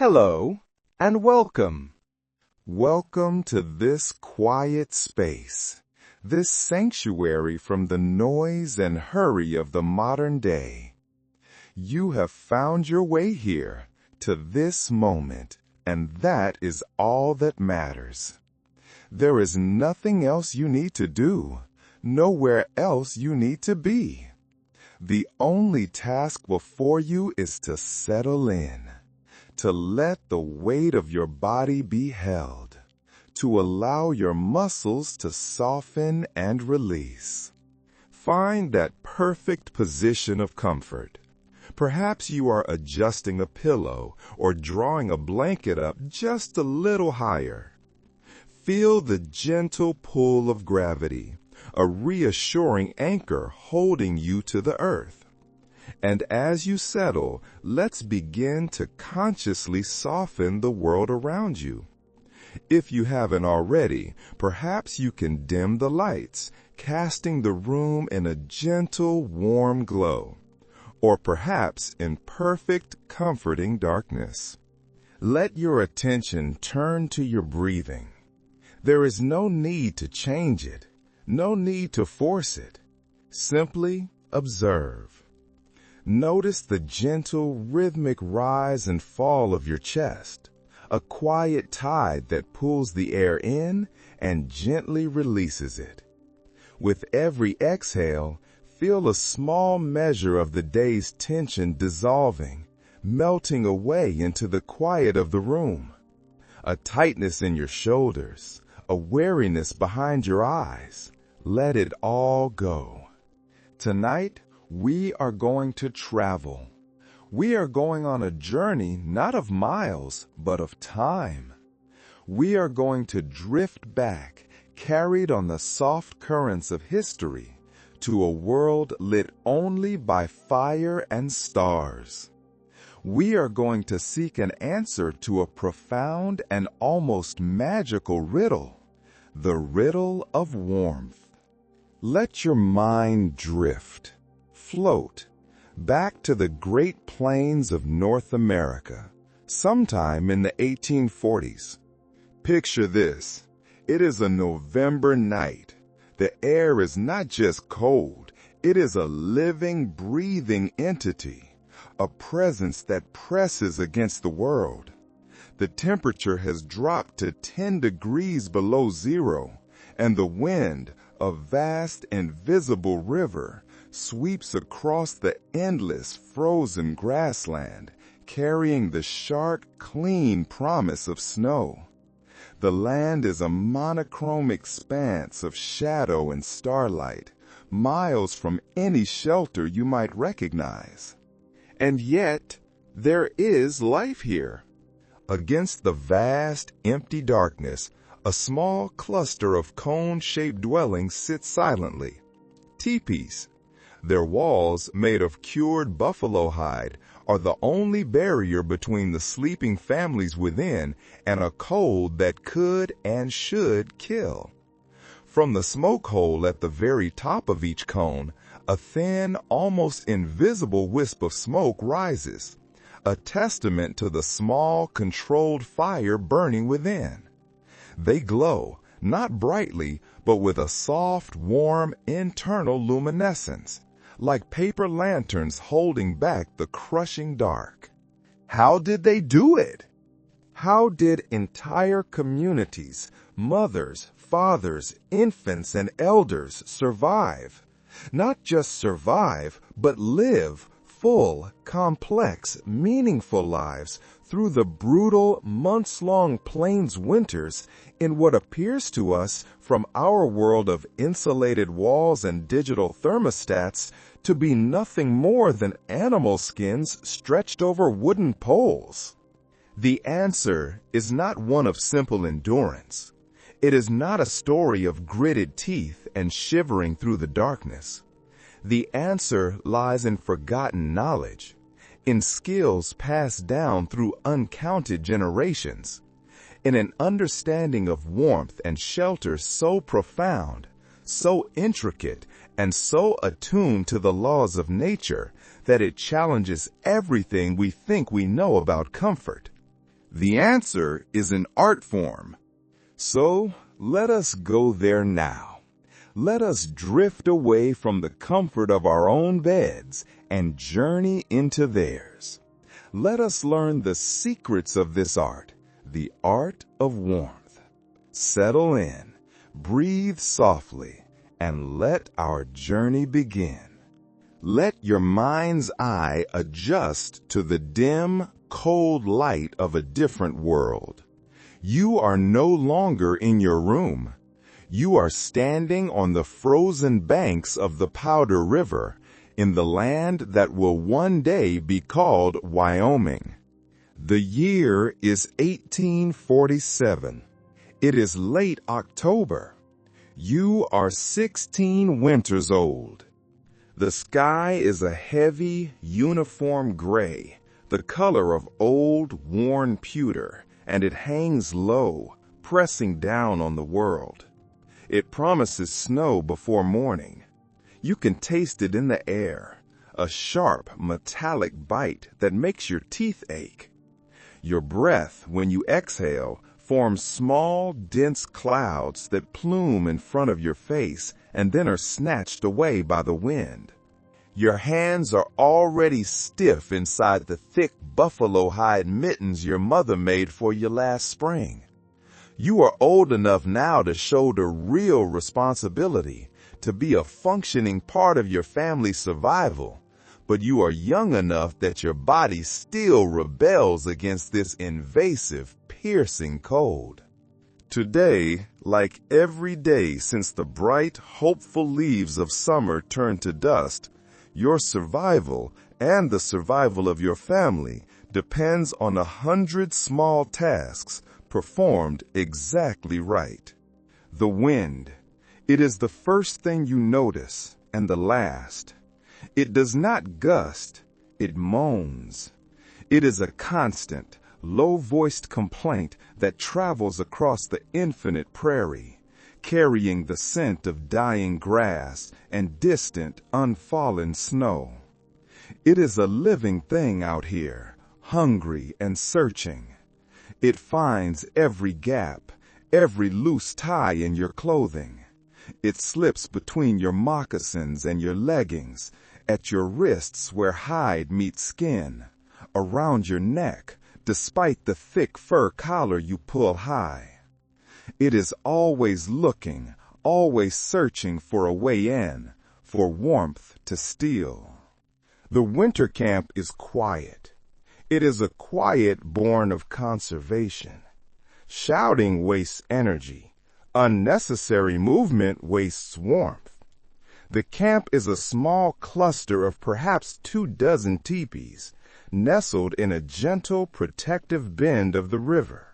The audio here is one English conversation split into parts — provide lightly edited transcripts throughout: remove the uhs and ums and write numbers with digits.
Hello and welcome. Welcome to this quiet space, this sanctuary from the noise and hurry of the modern day. You have found your way here to this moment, and that is all that matters. There is nothing else you need to do, nowhere else you need to be. The only task before you is to settle in, to let the weight of your body be held, to allow your muscles to soften and release. Find that perfect position of comfort. Perhaps you are adjusting a pillow or drawing a blanket up just a little higher. Feel the gentle pull of gravity, a reassuring anchor holding you to the earth. And as you settle, let's begin to consciously soften the world around you. If you haven't already, perhaps you can dim the lights, casting the room in a gentle, warm glow, or perhaps in perfect, comforting darkness. Let your attention turn to your breathing. There is no need to change it, no need to force it. Simply observe. Notice the gentle, rhythmic rise and fall of your chest, a quiet tide that pulls the air in and gently releases it. With every exhale, feel a small measure of the day's tension dissolving, melting away into the quiet of the room. A tightness in your shoulders, a wariness behind your eyes. Let it all go. Tonight, we are going to travel. We are going on a journey not of miles, but of time. We are going to drift back, carried on the soft currents of history, to a world lit only by fire and stars. We are going to seek an answer to a profound and almost magical riddle, the riddle of warmth. Let your mind drift, float, back to the Great Plains of North America, sometime in the 1840s. Picture this. It is a November night. The air is not just cold, it is a living, breathing entity, a presence that presses against the world. The temperature has dropped to 10 degrees below zero, and the wind, a vast, invisible river, sweeps across the endless, frozen grassland, carrying the sharp, clean promise of snow. The land is a monochrome expanse of shadow and starlight, miles from any shelter you might recognize. And yet, there is life here. Against the vast, empty darkness, a small cluster of cone-shaped dwellings sit silently. Tipis. Their walls, made of cured buffalo hide, are the only barrier between the sleeping families within and a cold that could and should kill. From the smoke hole at the very top of each cone, a thin, almost invisible wisp of smoke rises, a testament to the small, controlled fire burning within. They glow, not brightly, but with a soft, warm, internal luminescence, like paper lanterns holding back the crushing dark. How did they do it? How did entire communities, mothers, fathers, infants, and elders survive? Not just survive, but live full, complex, meaningful lives through the brutal, months-long plains winters in what appears to us from our world of insulated walls and digital thermostats to be nothing more than animal skins stretched over wooden poles. The answer is not one of simple endurance. It is not a story of gritted teeth and shivering through the darkness. The answer lies in forgotten knowledge, in skills passed down through uncounted generations, in an understanding of warmth and shelter so profound, so intricate, and so attuned to the laws of nature that it challenges everything we think we know about comfort. The answer is an art form. So let us go there now. Let us drift away from the comfort of our own beds and journey into theirs. Let us learn the secrets of this art, the art of warmth. Settle in, breathe softly, and let our journey begin. Let your mind's eye adjust to the dim, cold light of a different world. You are no longer in your room. You are standing on the frozen banks of the Powder River in the land that will one day be called Wyoming. The year is 1847. It is late October. You are 16 winters old. The sky is a heavy, uniform gray, the color of old, worn pewter, and it hangs low, pressing down on the world. It promises snow before morning. You can taste it in the air, a sharp, metallic bite that makes your teeth ache. Your breath, when you exhale, forms small, dense clouds that plume in front of your face and then are snatched away by the wind. Your hands are already stiff inside the thick buffalo hide mittens your mother made for you last spring. You are old enough now to shoulder real responsibility, to be a functioning part of your family's survival, but you are young enough that your body still rebels against this invasive, piercing cold. Today, like every day since the bright, hopeful leaves of summer turned to dust, your survival and the survival of your family depends on 100 small tasks performed exactly right. The wind. It is the first thing you notice and the last. It does not gust, it moans. It is a constant, low-voiced complaint that travels across the infinite prairie, carrying the scent of dying grass and distant, unfallen snow. It is a living thing out here, hungry and searching. It finds every gap, every loose tie in your clothing. It slips between your moccasins and your leggings, at your wrists where hide meets skin, around your neck, despite the thick fur collar you pull high. It is always looking, always searching for a way in, for warmth to steal. The winter camp is quiet. It is a quiet born of conservation. Shouting wastes energy. Unnecessary movement wastes warmth. The camp is a small cluster of perhaps 24 tipis, nestled in a gentle, protective bend of the river.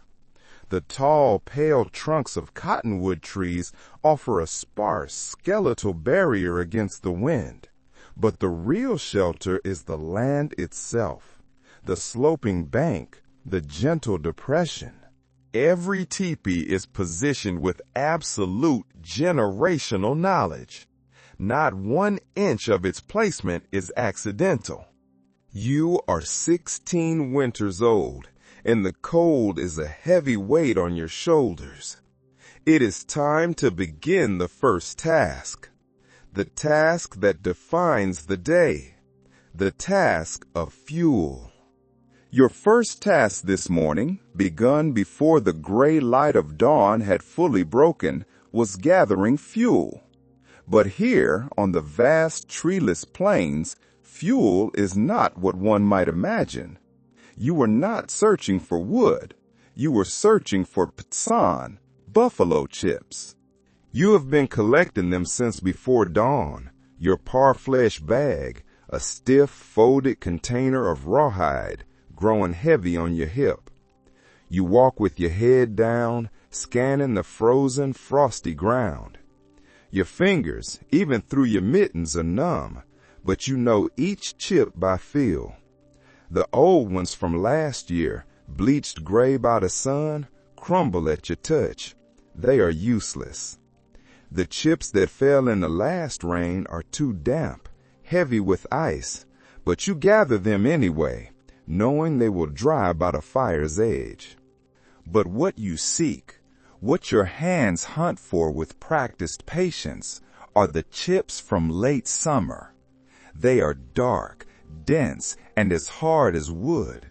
The tall, pale trunks of cottonwood trees offer a sparse, skeletal barrier against the wind, but the real shelter is the land itself. The sloping bank, the gentle depression. Every teepee is positioned with absolute generational knowledge. Not 1 inch of its placement is accidental. You are 16 winters old, and the cold is a heavy weight on your shoulders. It is time to begin the first task. The task that defines the day. The task of fuel. Your first task this morning, begun before the gray light of dawn had fully broken, was gathering fuel. But here, on the vast treeless plains, fuel is not what one might imagine. You were not searching for wood. You were searching for ptsan, buffalo chips. You have been collecting them since before dawn. Your parfleche bag, a stiff, folded container of rawhide, growing heavy on your hip. You walk with your head down, scanning the frozen, frosty ground. Your fingers, even through your mittens, are numb, but you know each chip by feel. The old ones from last year, bleached gray by the sun, crumble at your touch. They are useless. The chips that fell in the last rain are too damp, heavy with ice, but you gather them anyway. knowing they will dry by the fire's edge. But what you seek, what your hands hunt for with practiced patience, are the chips from late summer. They are dark, dense, and as hard as wood.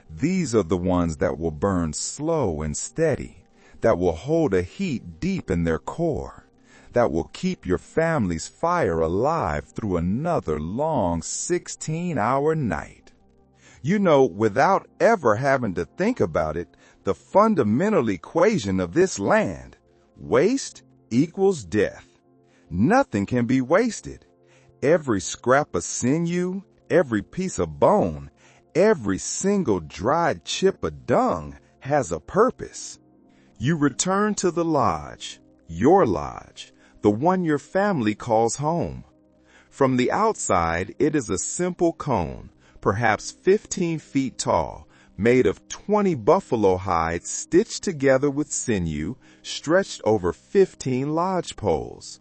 These are the ones that will burn slow and steady, that will hold a heat deep in their core, that will keep your family's fire alive through another long 16-hour night. You know, without ever having to think about it, the fundamental equation of this land, waste equals death. Nothing can be wasted. Every scrap of sinew, every piece of bone, every single dried chip of dung has a purpose. You return to the lodge, your lodge, the one your family calls home. From the outside, it is a simple cone, perhaps 15 feet tall, made of 20 buffalo hides stitched together with sinew, stretched over 15 lodge poles.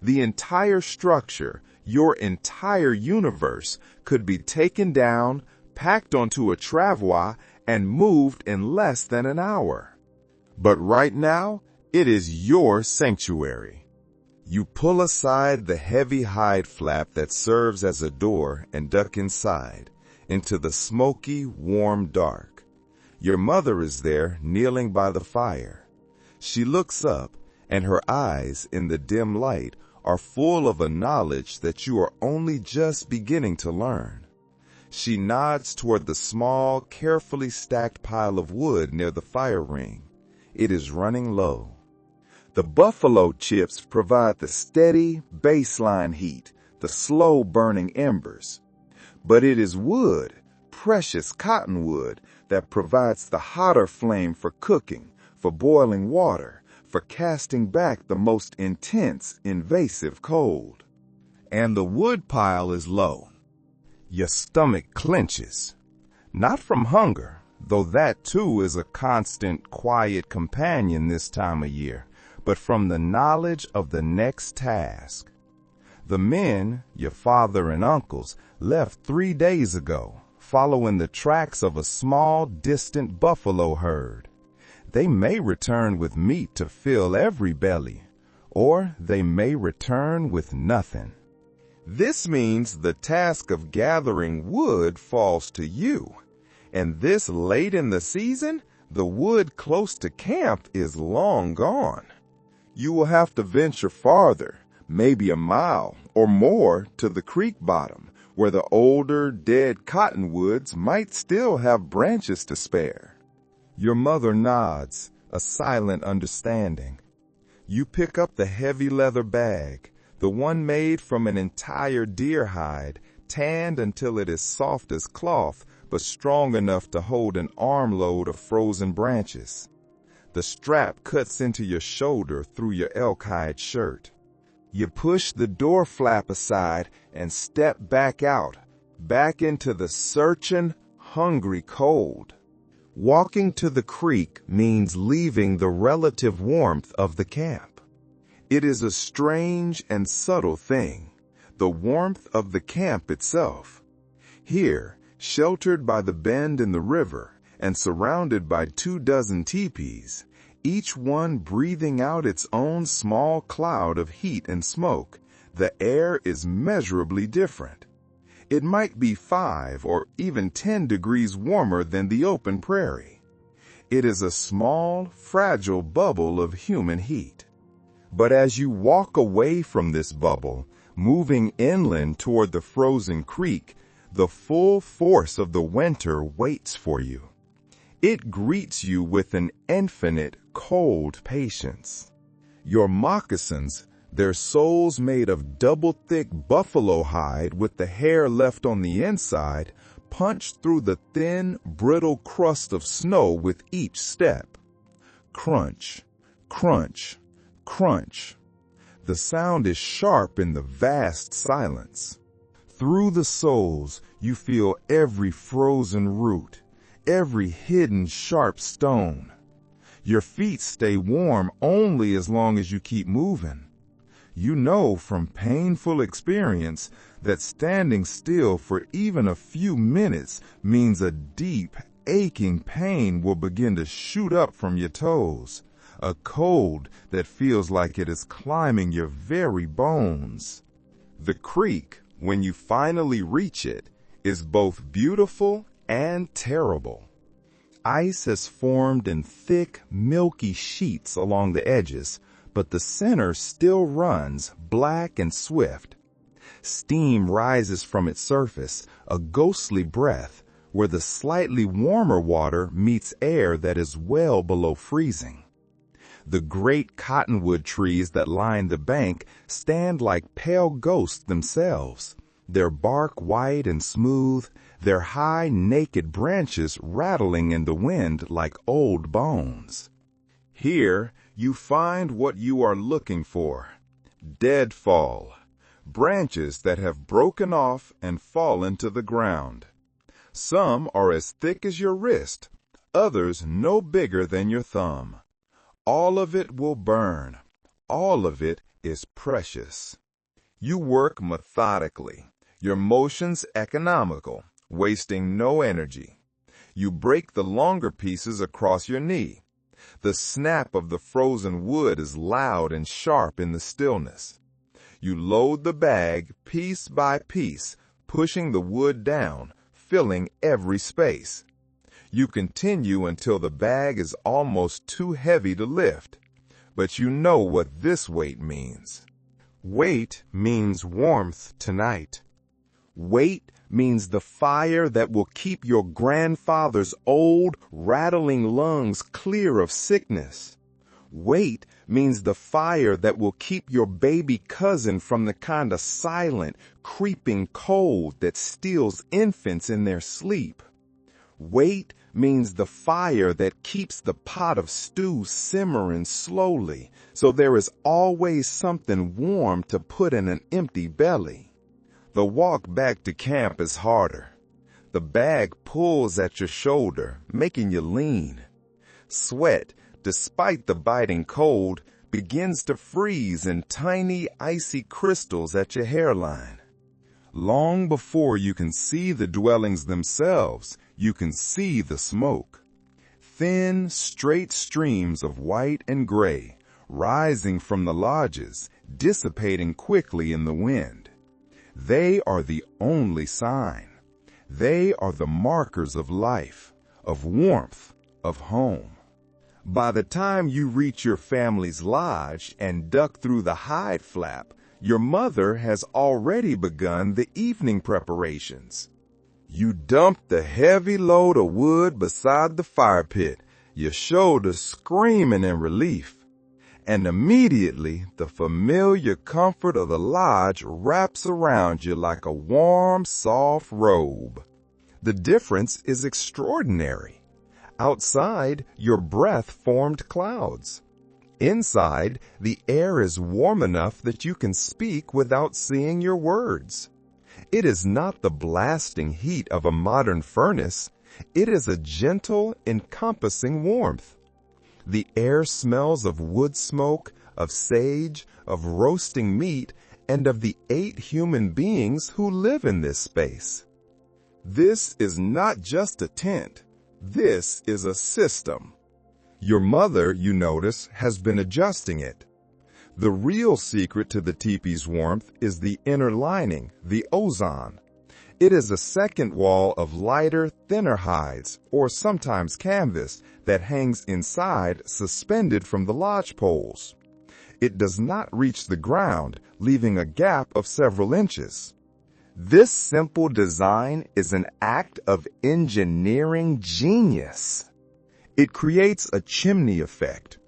The entire structure, your entire universe, could be taken down, packed onto a travois, and moved in less than an hour. But right now, it is your sanctuary. You pull aside the heavy hide flap that serves as a door and duck inside, into the smoky, warm dark. Your mother is there, kneeling by the fire. She looks up, and her eyes, in the dim light, are full of a knowledge that you are only just beginning to learn. She nods toward the small, carefully stacked pile of wood near the fire ring. It is running low. The buffalo chips provide the steady, baseline heat, the slow-burning embers. But it is wood, precious cottonwood, that provides the hotter flame for cooking, for boiling water, for casting back the most intense, invasive cold. And the wood pile is low. Your stomach clenches. Not from hunger, though that too is a constant, quiet companion this time of year, but from the knowledge of the next task. The men, your father and uncles, left 3 days ago, following the tracks of a small, distant buffalo herd. They may return with meat to fill every belly, or they may return with nothing. This means the task of gathering wood falls to you, and this late in the season, the wood close to camp is long gone. You will have to venture farther, maybe a mile or more, to the creek bottom, where the older, dead cottonwoods might still have branches to spare. Your mother nods, a silent understanding. You pick up the heavy leather bag, the one made from an entire deer hide, tanned until it is soft as cloth, but strong enough to hold an armload of frozen branches. The strap cuts into your shoulder through your elk hide shirt. You push the door flap aside and step back out, back into the searching, hungry cold. Walking to the creek means leaving the relative warmth of the camp. It is a strange and subtle thing, the warmth of the camp itself. Here, sheltered by the bend in the river and surrounded by 24 tipis, each one breathing out its own small cloud of heat and smoke, the air is measurably different. It might be 5 or even 10 degrees warmer than the open prairie. It is a small, fragile bubble of human heat. But as you walk away from this bubble, moving inland toward the frozen creek, the full force of the winter waits for you. It greets you with an infinite, cold patience. Your moccasins, their soles made of double-thick buffalo hide with the hair left on the inside, punch through the thin, brittle crust of snow with each step. Crunch, crunch, crunch. The sound is sharp in the vast silence. Through the soles, you feel every frozen root, every hidden sharp stone. Your feet stay warm only as long as you keep moving. You know from painful experience that standing still for even a few minutes means a deep, aching pain will begin to shoot up from your toes, a cold that feels like it is climbing your very bones. The creek, when you finally reach it, is both beautiful and terrible. Ice has formed in thick, milky sheets along the edges, but the center still runs black and swift. Steam rises from its surface, a ghostly breath, where the slightly warmer water meets air that is well below freezing. The great cottonwood trees that line the bank stand like pale ghosts themselves, their bark white and smooth, their high, naked branches rattling in the wind like old bones. Here you find what you are looking for: deadfall, branches that have broken off and fallen to the ground. Some are as thick as your wrist, others no bigger than your thumb. All of it will burn. All of it is precious. You work methodically, your motions economical, wasting no energy. You break the longer pieces across your knee. The snap of the frozen wood is loud and sharp in the stillness. You load the bag piece by piece, pushing the wood down, filling every space. You continue until the bag is almost too heavy to lift. But you know what this weight means. Weight means warmth tonight. Weight means the fire that will keep your grandfather's old, rattling lungs clear of sickness. Weight means the fire that will keep your baby cousin from the kind of silent, creeping cold that steals infants in their sleep. Weight means the fire that keeps the pot of stew simmering slowly, so there is always something warm to put in an empty belly. The walk back to camp is harder. The bag pulls at your shoulder, making you lean. Sweat, despite the biting cold, begins to freeze in tiny, icy crystals at your hairline. Long before you can see the dwellings themselves, you can see the smoke. Thin, straight streams of white and gray, rising from the lodges, dissipating quickly in the wind. They are the only sign. They are the markers of life, of warmth, of home. By the time you reach your family's lodge and duck through the hide flap, your mother has already begun the evening preparations. You dump the heavy load of wood beside the fire pit, your shoulders screaming in relief. And immediately the familiar comfort of the lodge wraps around you like a warm, soft robe. The difference is extraordinary. Outside, your breath formed clouds. Inside, the air is warm enough that you can speak without seeing your words. It is not the blasting heat of a modern furnace. It is a gentle, encompassing warmth. The air smells of wood smoke, of sage, of roasting meat, and of the 8 human beings who live in this space. This is not just a tent. This is a system. Your mother, you notice, has been adjusting it. The real secret to the teepee's warmth is the inner lining, the ozone. It is a second wall of lighter, thinner hides, or sometimes canvas, that hangs inside, suspended from the lodge poles. It does not reach the ground, leaving a gap of several inches. This simple design is an act of engineering genius. It creates a chimney effect.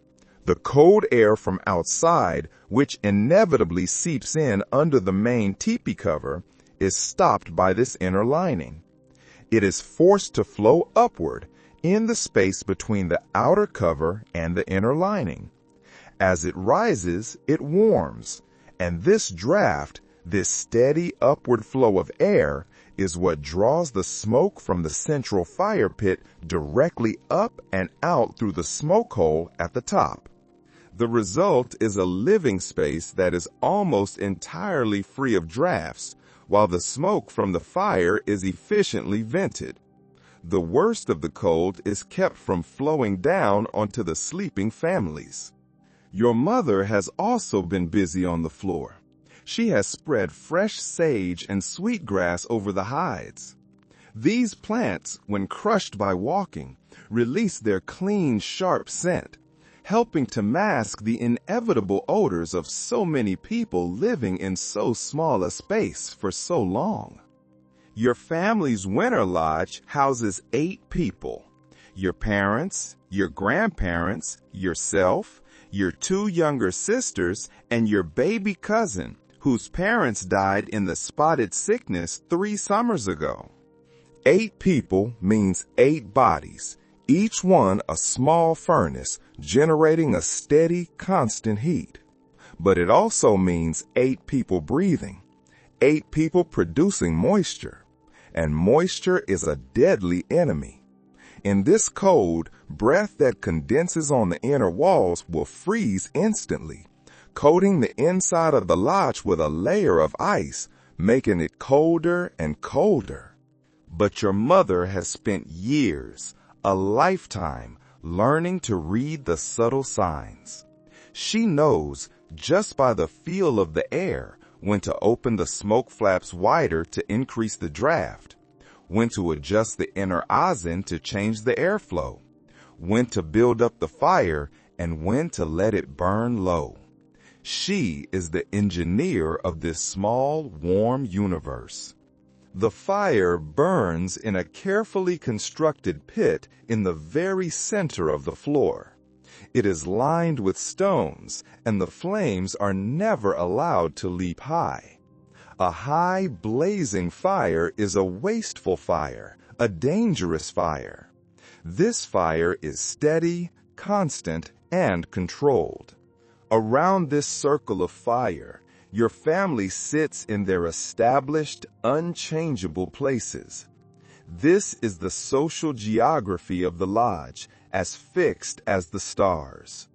The cold air from outside, which inevitably seeps in under the main teepee cover, is stopped by this inner lining. It is forced to flow upward in the space between the outer cover and the inner lining. As it rises, it warms, and this draft, this steady upward flow of air, is what draws the smoke from the central fire pit directly up and out through the smoke hole at the top. The result is a living space that is almost entirely free of drafts, while the smoke from the fire is efficiently vented. The worst of the cold is kept from flowing down onto the sleeping families. Your mother has also been busy on the floor. She has spread fresh sage and sweetgrass over the hides. These plants, when crushed by walking, release their clean, sharp scent, helping to mask the inevitable odors of so many people living in so small a space for so long. Your family's winter lodge houses 8 people: your parents, your grandparents, yourself, your 2 younger sisters, and your baby cousin, whose parents died in the spotted sickness 3 summers ago. 8 people means 8 bodies, each one a small furnace generating a steady, constant heat. But it also means 8 people breathing, 8 people producing moisture, and moisture is a deadly enemy. In this cold, breath that condenses on the inner walls will freeze instantly, coating the inside of the lodge with a layer of ice, making it colder and colder. But your mother has spent years, a lifetime, learning to read the subtle signs. She knows, just by the feel of the air, when to open the smoke flaps wider to increase the draft, when to adjust the inner ozone to change the airflow, when to build up the fire, and when to let it burn low. She is the engineer of this small, warm universe. The fire burns in a carefully constructed pit in the very center of the floor. It is lined with stones, and the flames are never allowed to leap high. A high, blazing fire is a wasteful fire, a dangerous fire. This fire is steady, constant, and controlled. Around this circle of fire, your family sits in their established, unchangeable places. This is the social geography of the lodge, as fixed as the stars.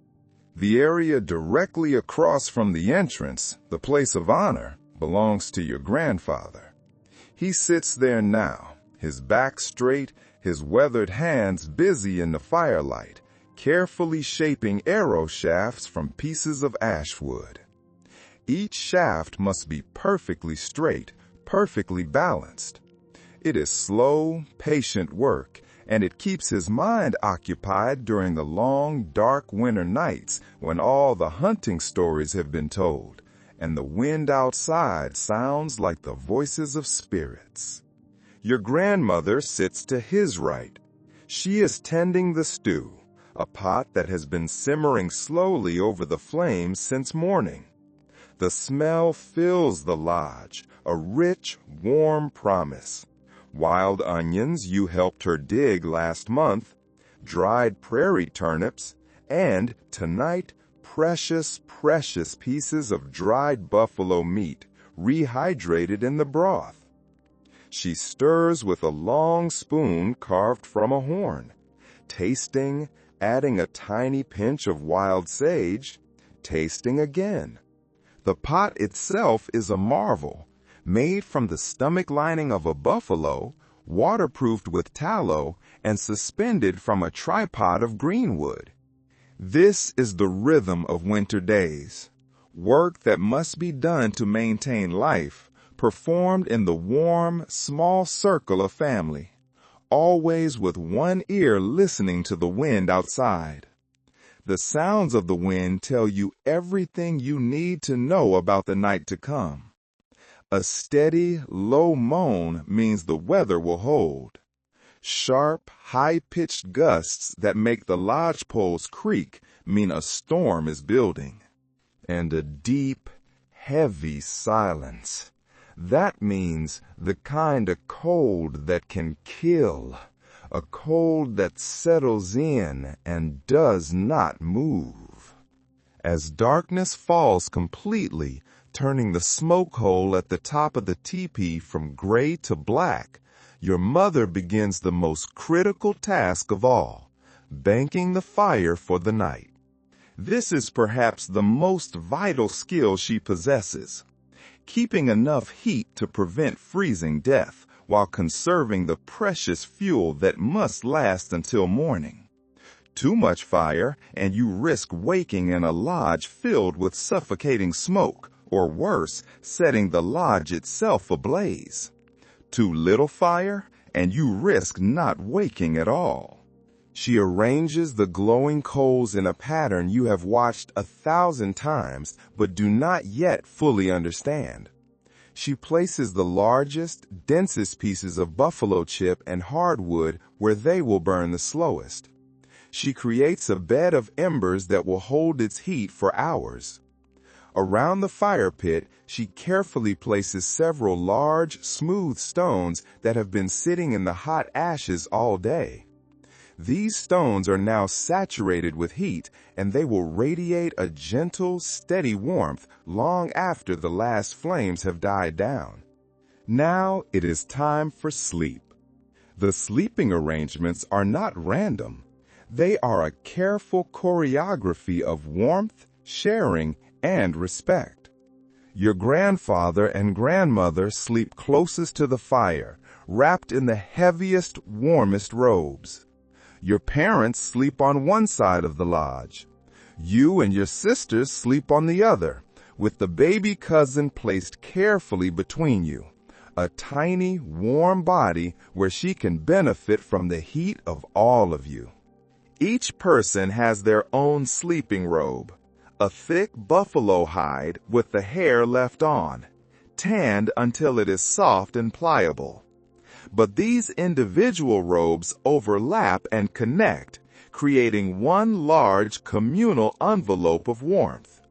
The area directly across from the entrance, the place of honor, belongs to your grandfather. He sits there now, his back straight, his weathered hands busy in the firelight, carefully shaping arrow shafts from pieces of ash wood. Each shaft must be perfectly straight, perfectly balanced. It is slow, patient work, and it keeps his mind occupied during the long, dark winter nights when all the hunting stories have been told, and the wind outside sounds like the voices of spirits. Your grandmother sits to his right. She is tending the stew, a pot that has been simmering slowly over the flames since morning. The smell fills the lodge, a rich, warm promise. Wild onions you helped her dig last month, dried prairie turnips, and, tonight, precious, precious pieces of dried buffalo meat, rehydrated in the broth. She stirs with a long spoon carved from a horn, tasting, adding a tiny pinch of wild sage, tasting again. The pot itself is a marvel, made from the stomach lining of a buffalo, waterproofed with tallow, and suspended from a tripod of greenwood. This is the rhythm of winter days, work that must be done to maintain life, performed in the warm, small circle of family, always with one ear listening to the wind outside. The sounds of the wind tell you everything you need to know about the night to come. A steady, low moan means the weather will hold. Sharp, high-pitched gusts that make the lodgepoles creak mean a storm is building. And a deep, heavy silence. That means the kind of cold that can kill. A cold that settles in and does not move. As darkness falls completely, turning the smoke hole at the top of the teepee from gray to black, your mother begins the most critical task of all, banking the fire for the night. This is perhaps the most vital skill she possesses, keeping enough heat to prevent freezing death while conserving the precious fuel that must last until morning. Too much fire, and you risk waking in a lodge filled with suffocating smoke, or worse, setting the lodge itself ablaze. Too little fire, and you risk not waking at all. She arranges the glowing coals in a pattern you have watched 1,000 times but do not yet fully understand. She places the largest, densest pieces of buffalo chip and hardwood where they will burn the slowest. She creates a bed of embers that will hold its heat for hours. Around the fire pit, she carefully places several large, smooth stones that have been sitting in the hot ashes all day. These stones are now saturated with heat, and they will radiate a gentle, steady warmth long after the last flames have died down. Now it is time for sleep. The sleeping arrangements are not random. They are a careful choreography of warmth, sharing, and respect. Your grandfather and grandmother sleep closest to the fire, wrapped in the heaviest, warmest robes. Your parents sleep on one side of the lodge. You and your sisters sleep on the other, with the baby cousin placed carefully between you, a tiny, warm body where she can benefit from the heat of all of you. Each person has their own sleeping robe, a thick buffalo hide with the hair left on, tanned until it is soft and pliable. But these individual robes overlap and connect, creating one large communal envelope of warmth.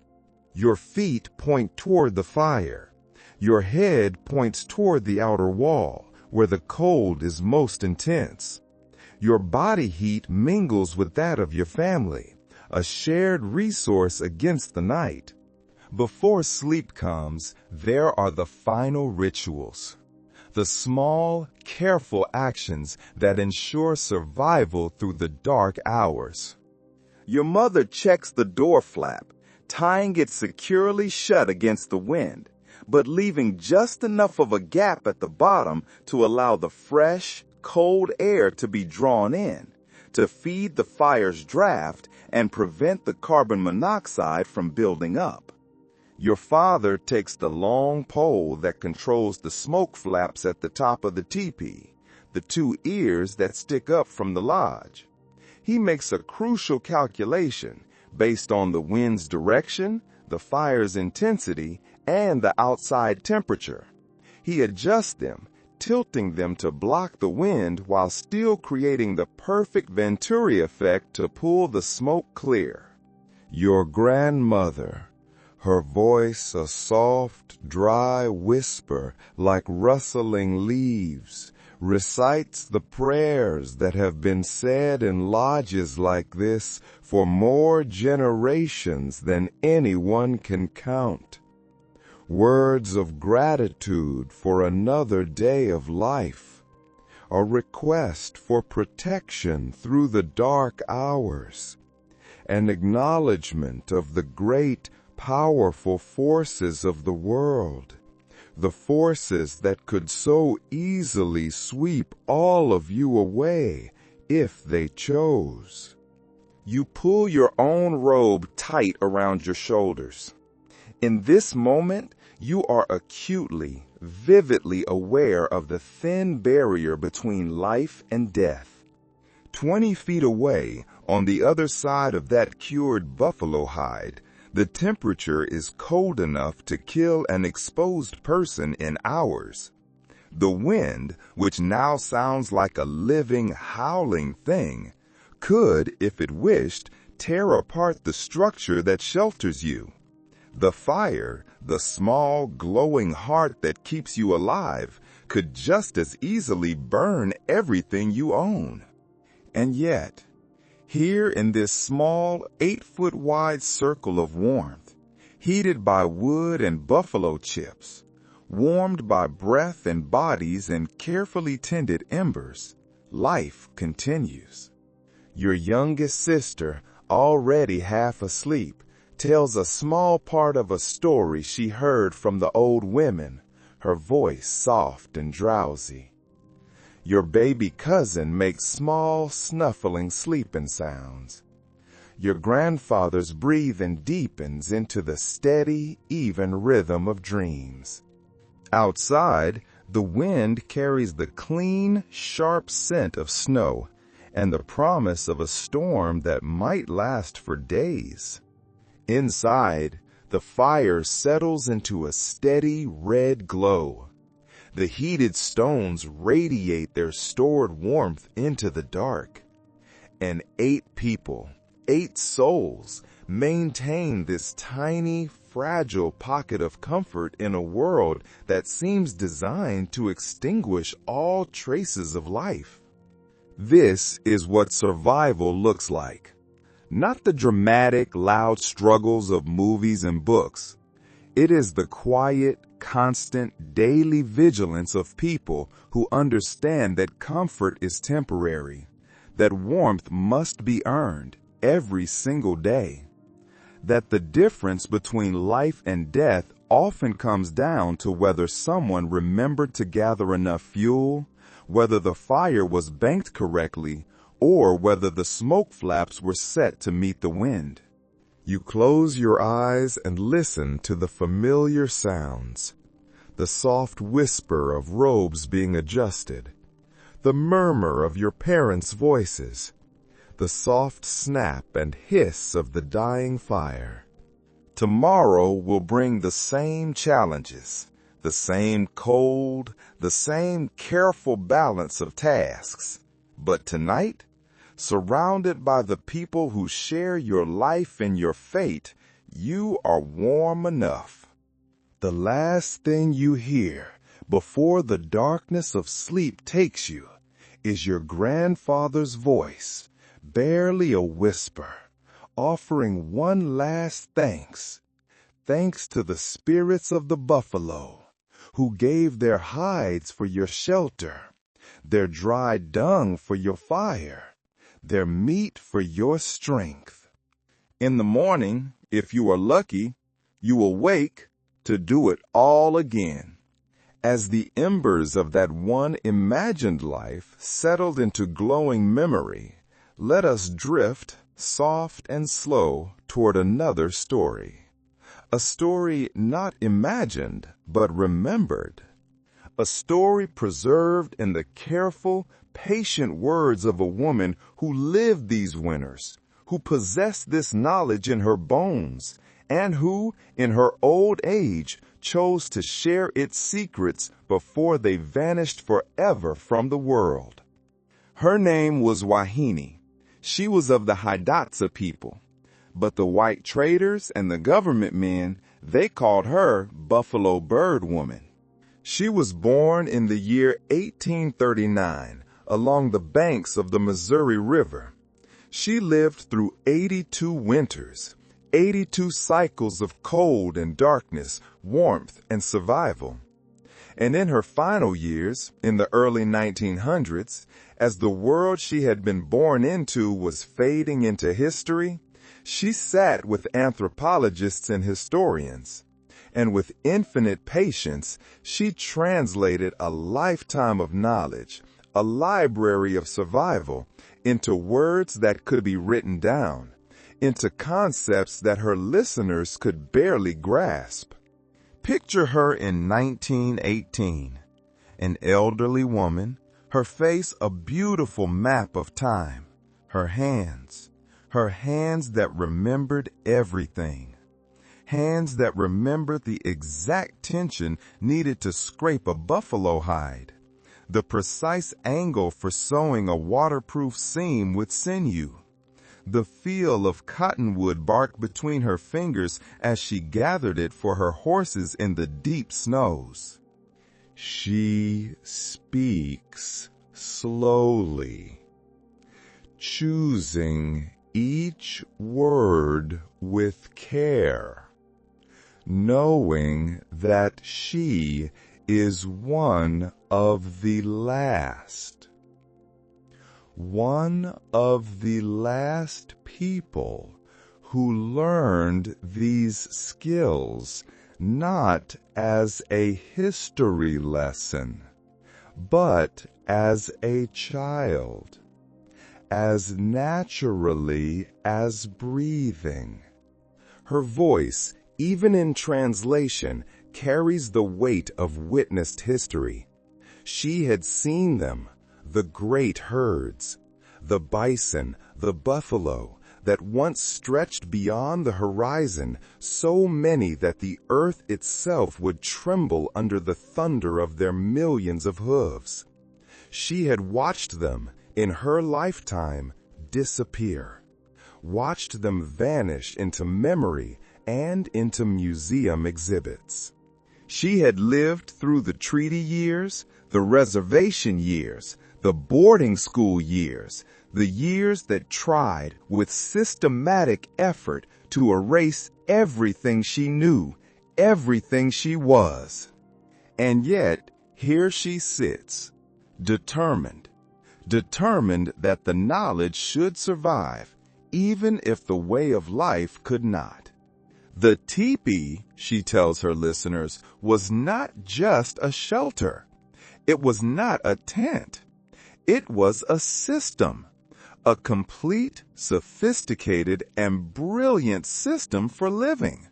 Your feet point toward the fire. Your head points toward the outer wall, where the cold is most intense. Your body heat mingles with that of your family, a shared resource against the night. Before sleep comes, there are the final rituals. The small, careful actions that ensure survival through the dark hours. Your mother checks the door flap, tying it securely shut against the wind, but leaving just enough of a gap at the bottom to allow the fresh, cold air to be drawn in, to feed the fire's draft and prevent the carbon monoxide from building up. Your father takes the long pole that controls the smoke flaps at the top of the teepee, the two ears that stick up from the lodge. He makes a crucial calculation based on the wind's direction, the fire's intensity, and the outside temperature. He adjusts them, tilting them to block the wind while still creating the perfect Venturi effect to pull the smoke clear. Your grandmother, her voice a soft, dry whisper like rustling leaves, recites the prayers that have been said in lodges like this for more generations than anyone can count. Words of gratitude for another day of life, a request for protection through the dark hours, an acknowledgement of the great, powerful forces of the world, the forces that could so easily sweep all of you away if they chose. You pull your own robe tight around your shoulders. In this moment, you are acutely, vividly aware of the thin barrier between life and death. 20 feet away, on the other side of that cured buffalo hide, the temperature is cold enough to kill an exposed person in hours. The wind, which now sounds like a living, howling thing, could, if it wished, tear apart the structure that shelters you. The fire, the small, glowing heart that keeps you alive, could just as easily burn everything you own. And yet, here in this small, 8-foot-wide circle of warmth, heated by wood and buffalo chips, warmed by breath and bodies and carefully tended embers, life continues. Your youngest sister, already half asleep, tells a small part of a story she heard from the old women, her voice soft and drowsy. Your baby cousin makes small, snuffling sleeping sounds. Your grandfather's breathing deepens into the steady, even rhythm of dreams. Outside, the wind carries the clean, sharp scent of snow and the promise of a storm that might last for days. Inside, the fire settles into a steady red glow. The heated stones radiate their stored warmth into the dark. And 8 people, 8 souls, maintain this tiny, fragile pocket of comfort in a world that seems designed to extinguish all traces of life. This is what survival looks like. Not the dramatic, loud struggles of movies and books. It is the quiet, constant, daily vigilance of people who understand that comfort is temporary, that warmth must be earned every single day, that the difference between life and death often comes down to whether someone remembered to gather enough fuel, whether the fire was banked correctly, or whether the smoke flaps were set to meet the wind. You close your eyes and listen to the familiar sounds, the soft whisper of robes being adjusted, the murmur of your parents' voices, the soft snap and hiss of the dying fire. Tomorrow will bring the same challenges, the same cold, the same careful balance of tasks. But tonight, surrounded by the people who share your life and your fate, you are warm enough. The last thing you hear before the darkness of sleep takes you is your grandfather's voice, barely a whisper, offering one last thanks. Thanks to the spirits of the buffalo, who gave their hides for your shelter, their dry dung for your fire, their meat for your strength. In the morning, if you are lucky, you will wake to do it all again. As the embers of that one imagined life settled into glowing memory, let us drift, soft and slow, toward another story. A story not imagined, but remembered. A story preserved in the careful, patient words of a woman who lived these winters, who possessed this knowledge in her bones, and who, in her old age, chose to share its secrets before they vanished forever from the world. Her name was Wahini. She was of the Hidatsa people, but the white traders and the government men, they called her Buffalo Bird Woman. She was born in the year 1839 along the banks of the Missouri River. She lived through 82 winters, 82 cycles of cold and darkness, warmth and survival. And in her final years, in the early 1900s, as the world she had been born into was fading into history, she sat with anthropologists and historians, and with infinite patience, she translated a lifetime of knowledge, a library of survival, into words that could be written down, into concepts that her listeners could barely grasp. Picture her in 1918, an elderly woman, her face a beautiful map of time, her hands that remembered everything, hands that remembered the exact tension needed to scrape a buffalo hide, the precise angle for sewing a waterproof seam with sinew, the feel of cottonwood bark between her fingers as she gathered it for her horses in the deep snows. She speaks slowly, choosing each word with care, knowing that she is one of the last. one of the last people who learned these skills not as a history lesson, but as a child, as naturally as breathing. Her voice, even in translation, carries the weight of witnessed history. She had seen them, the great herds, the bison, the buffalo, that once stretched beyond the horizon, so many that the earth itself would tremble under the thunder of their millions of hooves. She had watched them, in her lifetime, disappear, watched them vanish into memory and into museum exhibits. She had lived through the treaty years, the reservation years, the boarding school years, the years that tried with systematic effort to erase everything she knew, everything she was. And yet, here she sits, determined that the knowledge should survive, even if the way of life could not. The teepee, she tells her listeners, was not just a shelter. It was not a tent. It was a system, a complete, sophisticated, and brilliant system for living.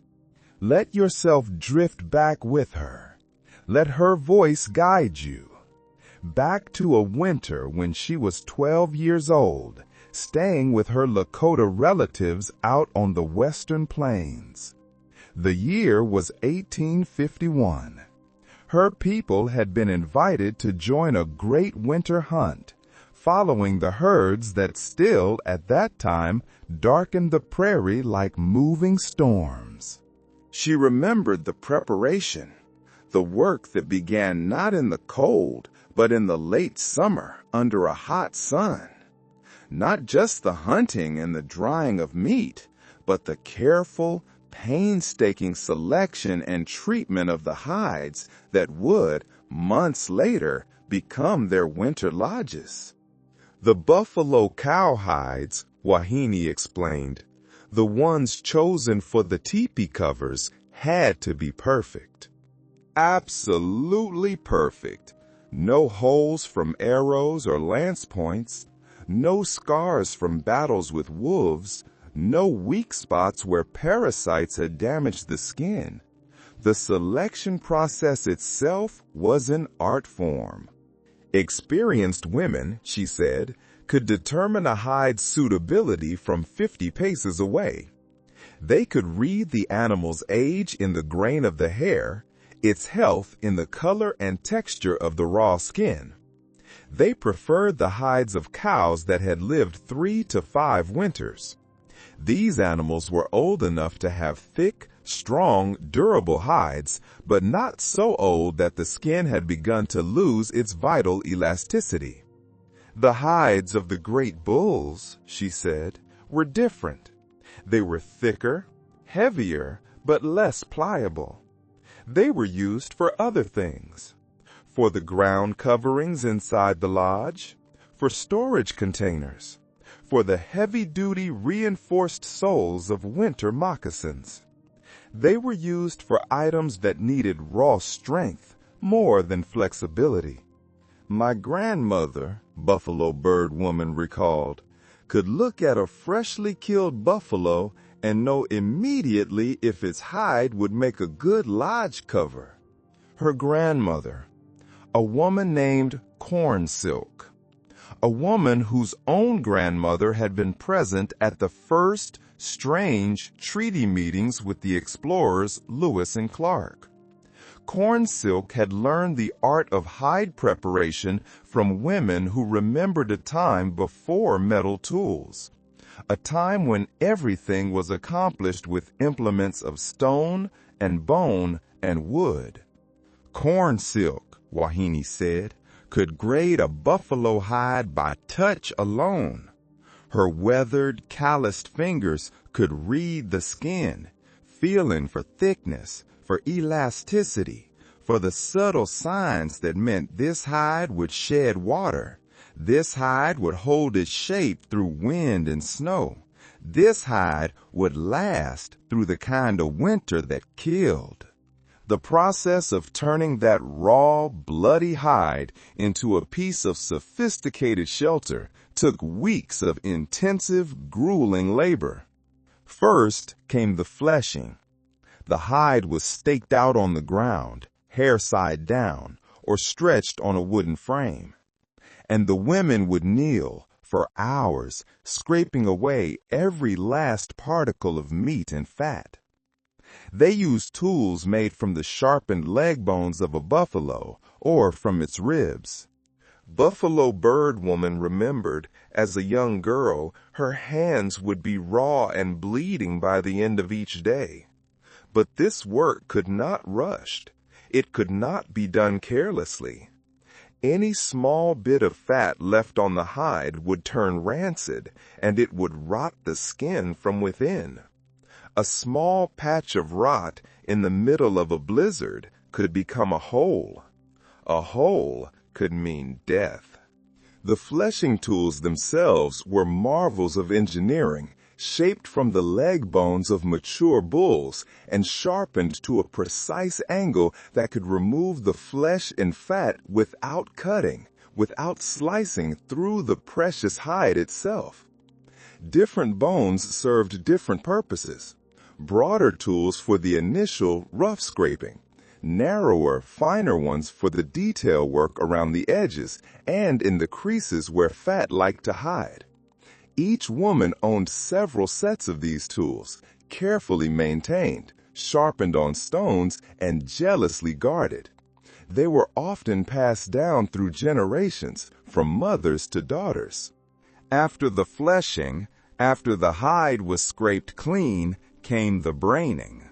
Let yourself drift back with her. Let her voice guide you. Back to a winter when she was 12 years old, staying with her Lakota relatives out on the western plains. The year was 1851. Her people had been invited to join a great winter hunt, following the herds that still, at that time, darkened the prairie like moving storms. She remembered the preparation, the work that began not in the cold, but in the late summer under a hot sun. Not just the hunting and the drying of meat, but the careful, painstaking selection and treatment of the hides that would, months later, become their winter lodges. The buffalo cow hides, Wahini explained, the ones chosen for the teepee covers, had to be perfect. Absolutely perfect. No holes from arrows or lance points, no scars from battles with wolves, no weak spots where parasites had damaged the skin. The selection process itself was an art form. Experienced women, she said, could determine a hide's suitability from 50 paces away. They could read the animal's age in the grain of the hair, its health in the color and texture of the raw skin. They preferred the hides of cows that had lived 3 to 5 winters. These animals were old enough to have thick, strong, durable hides, but not so old that the skin had begun to lose its vital elasticity. The hides of the great bulls, she said, were different. They were thicker, heavier, but less pliable. They were used for other things. For the ground coverings inside the lodge, for storage containers, for the heavy-duty reinforced soles of winter moccasins. They were used for items that needed raw strength more than flexibility. My grandmother, Buffalo Bird Woman recalled, could look at a freshly killed buffalo and know immediately if its hide would make a good lodge cover. Her grandmother, a woman named Corn Silk, a woman whose own grandmother had been present at the first strange treaty meetings with the explorers Lewis and Clark. Corn Silk had learned the art of hide preparation from women who remembered a time before metal tools, a time when everything was accomplished with implements of stone and bone and wood. Corn Silk, Wahini said, could grade a buffalo hide by touch alone. Her weathered, calloused fingers could read the skin, feeling for thickness, for elasticity, for the subtle signs that meant this hide would shed water, This hide would hold its shape through wind and snow. This hide would last through the kind of winter that killed. The process of turning that raw, bloody hide into a piece of sophisticated shelter took weeks of intensive, grueling labor. First came the fleshing. The hide was staked out on the ground, hair side down, or stretched on a wooden frame. And the women would kneel for hours, scraping away every last particle of meat and fat. They used tools made from the sharpened leg bones of a buffalo or from its ribs. Buffalo Bird Woman remembered, as a young girl, her hands would be raw and bleeding by the end of each day. But this work could not rush. It could not be done carelessly. Any small bit of fat left on the hide would turn rancid, and it would rot the skin from within. A small patch of rot in the middle of a blizzard could become a hole. A hole could mean death. The fleshing tools themselves were marvels of engineering, shaped from the leg bones of mature bulls and sharpened to a precise angle that could remove the flesh and fat without cutting, without slicing through the precious hide itself. Different bones served different purposes. Broader tools for the initial rough scraping, narrower, finer ones for the detail work around the edges and in the creases where fat liked to hide. Each woman owned several sets of these tools, carefully maintained, sharpened on stones, and jealously guarded. They were often passed down through generations, from mothers to daughters. After the fleshing, after the hide was scraped clean, came the braining.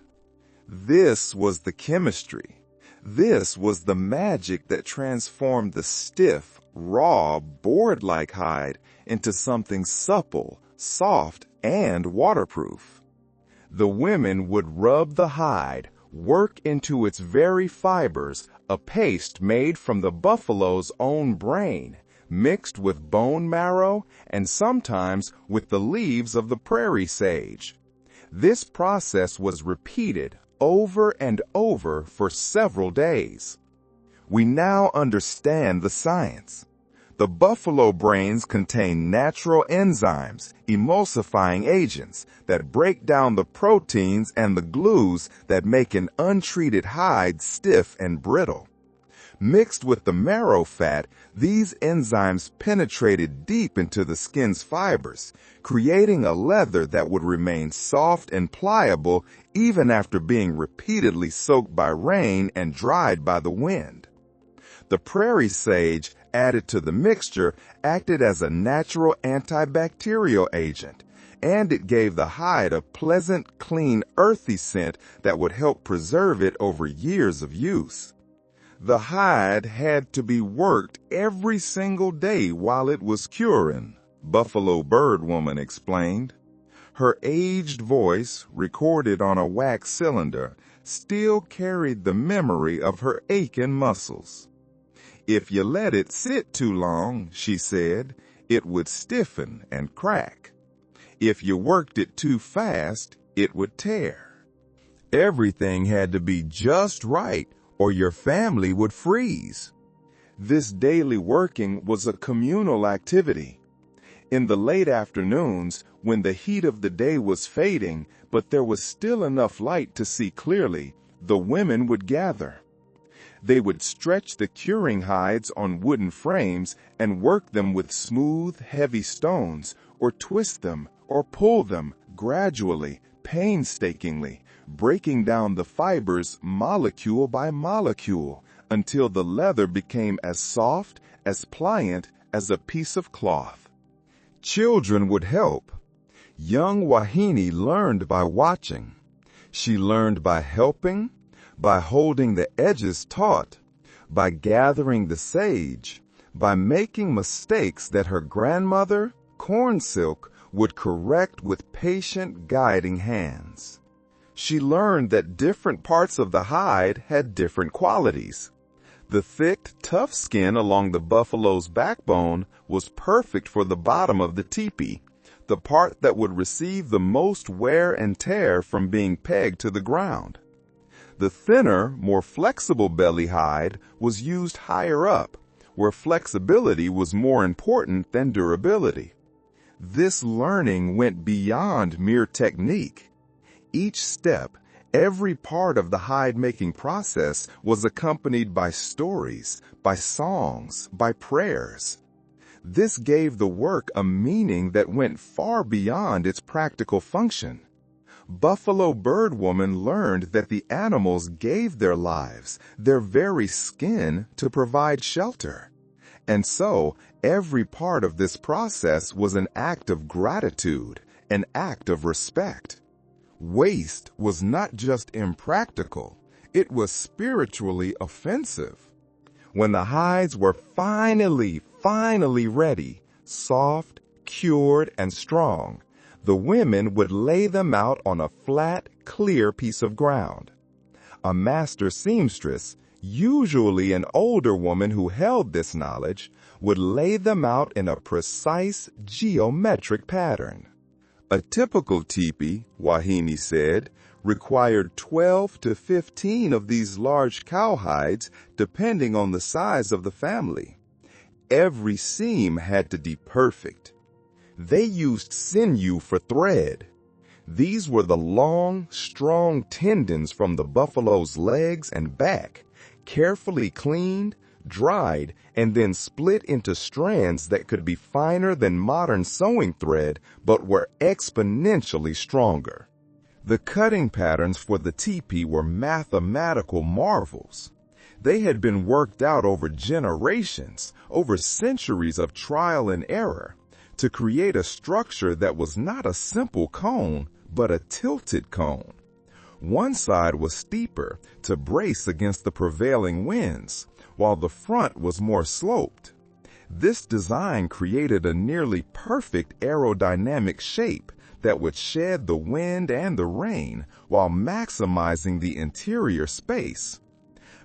This was the chemistry. This was the magic that transformed the stiff, raw, board-like hide into something supple, soft, and waterproof. The women would rub the hide, work into its very fibers a paste made from the buffalo's own brain, mixed with bone marrow and sometimes with the leaves of the prairie sage. This process was repeated over and over for several days. We now understand the science. The buffalo brains contain natural enzymes, emulsifying agents that break down the proteins and the glues that make an untreated hide stiff and brittle. Mixed with the marrow fat, these enzymes penetrated deep into the skin's fibers, creating a leather that would remain soft and pliable even after being repeatedly soaked by rain and dried by the wind. The prairie sage added to the mixture acted as a natural antibacterial agent, and it gave the hide a pleasant, clean, earthy scent that would help preserve it over years of use. The hide had to be worked every single day while it was curing, Buffalo Bird Woman explained. Her aged voice, recorded on a wax cylinder, still carried the memory of her aching muscles. If you let it sit too long, she said, it would stiffen and crack. If you worked it too fast, it would tear. Everything had to be just right, or your family would freeze. This daily working was a communal activity. In the late afternoons, when the heat of the day was fading, but there was still enough light to see clearly, the women would gather. They would stretch the curing hides on wooden frames and work them with smooth, heavy stones, or twist them, or pull them gradually, painstakingly, breaking down the fibers molecule by molecule until the leather became as soft, as pliant as a piece of cloth. Children would help. Young Wahine learned by watching. She learned by helping, by holding the edges taut, by gathering the sage, by making mistakes that her grandmother, Corn Silk, would correct with patient guiding hands. She learned that different parts of the hide had different qualities. The thick, tough skin along the buffalo's backbone was perfect for the bottom of the teepee, the part that would receive the most wear and tear from being pegged to the ground. The thinner, more flexible belly hide was used higher up, where flexibility was more important than durability. This learning went beyond mere technique. Each step, every part of the hide-making process was accompanied by stories, by songs, by prayers. This gave the work a meaning that went far beyond its practical function. Buffalo Bird Woman learned that the animals gave their lives, their very skin, to provide shelter. And so, every part of this process was an act of gratitude, an act of respect. Waste was not just impractical, it was spiritually offensive. When the hides were finally ready, soft, cured, and strong, the women would lay them out on a flat, clear piece of ground. A master seamstress, usually an older woman who held this knowledge, would lay them out in a precise geometric pattern. A typical teepee, Wahine said, required 12 to 15 of these large cowhides, depending on the size of the family. Every seam had to be perfect. They used sinew for thread. These were the long, strong tendons from the buffalo's legs and back, carefully cleaned, dried, and then split into strands that could be finer than modern sewing thread, but were exponentially stronger. The cutting patterns for the teepee were mathematical marvels. They had been worked out over generations, over centuries of trial and error, to create a structure that was not a simple cone, but a tilted cone. One side was steeper to brace against the prevailing winds, while the front was more sloped. This design created a nearly perfect aerodynamic shape that would shed the wind and the rain while maximizing the interior space.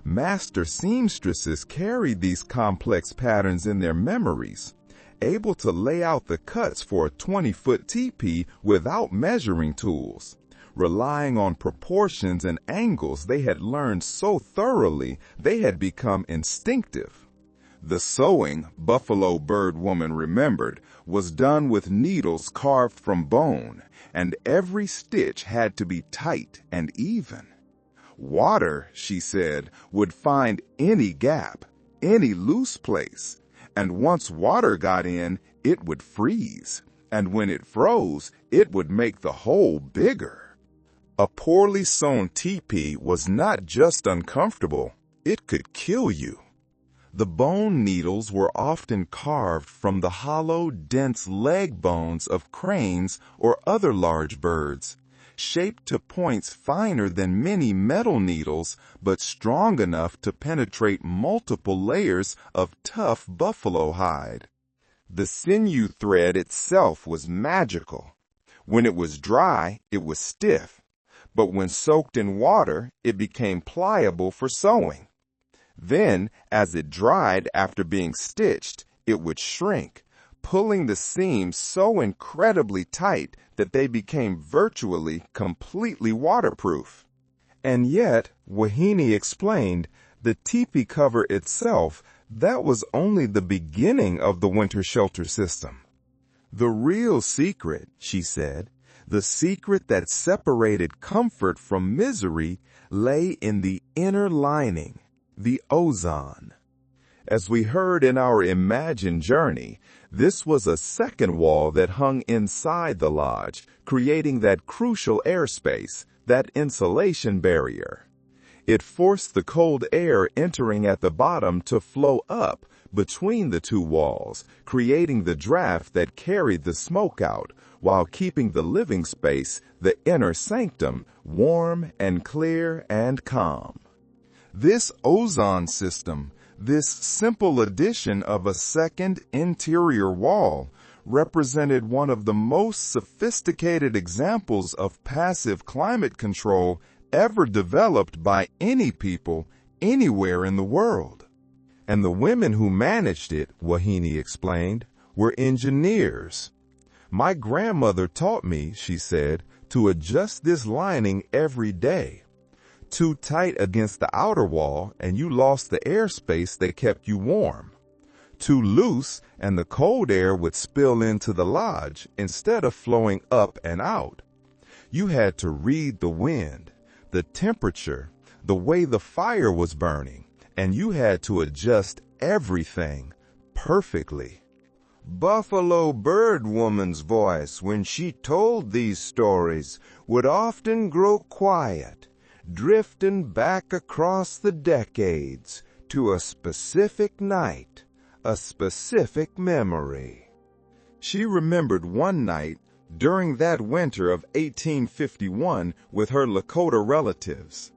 Master seamstresses carried these complex patterns in their memories, able to lay out the cuts for a 20-foot teepee without measuring tools, relying on proportions and angles they had learned so thoroughly they had become instinctive. The sewing, Buffalo Bird Woman remembered, was done with needles carved from bone, and every stitch had to be tight and even. Water, she said, would find any gap, any loose place, and once water got in, it would freeze, and when it froze, it would make the hole bigger. A poorly sewn teepee was not just uncomfortable, it could kill you. The bone needles were often carved from the hollow, dense leg bones of cranes or other large birds, shaped to points finer than many metal needles, but strong enough to penetrate multiple layers of tough buffalo hide. The sinew thread itself was magical. When it was dry, it was stiff, but when soaked in water, it became pliable for sewing. Then, as it dried after being stitched, it would shrink, pulling the seams so incredibly tight that they became virtually completely waterproof. And yet, Wahine explained, the teepee cover itself, that was only the beginning of the winter shelter system. The real secret, she said, the secret that separated comfort from misery lay in the inner lining, the ozone. As we heard in our imagined journey, this was a second wall that hung inside the lodge, creating that crucial airspace, that insulation barrier. It forced the cold air entering at the bottom to flow up between the two walls, creating the draft that carried the smoke out, while keeping the living space, the inner sanctum, warm and clear and calm. This ozone system, this simple addition of a second interior wall, represented one of the most sophisticated examples of passive climate control ever developed by any people anywhere in the world. and the women who managed it, Wahini explained, were engineers. My grandmother taught me, she said, to adjust this lining every day. Too tight against the outer wall and you lost the airspace that kept you warm. Too loose and the cold air would spill into the lodge instead of flowing up and out. You had to read the wind, the temperature, the way the fire was burning, and you had to adjust everything perfectly. Buffalo Bird Woman's voice, when she told these stories, would often grow quiet, drifting back across the decades to a specific night, a specific memory. She remembered one night during that winter of 1851 with her Lakota relatives.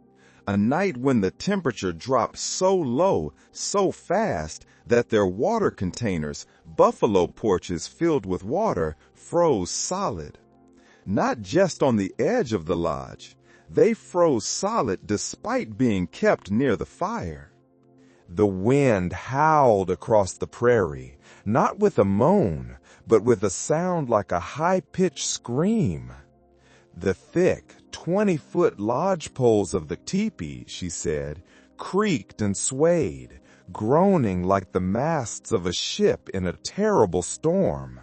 A night when the temperature dropped so low, so fast, that their water containers, buffalo porches filled with water, froze solid. Not just on the edge of the lodge, they froze solid despite being kept near the fire. The wind howled across the prairie, not with a moan, but with a sound like a high-pitched scream. The thick, 20-foot lodge poles of the teepee, she said, creaked and swayed, groaning like the masts of a ship in a terrible storm.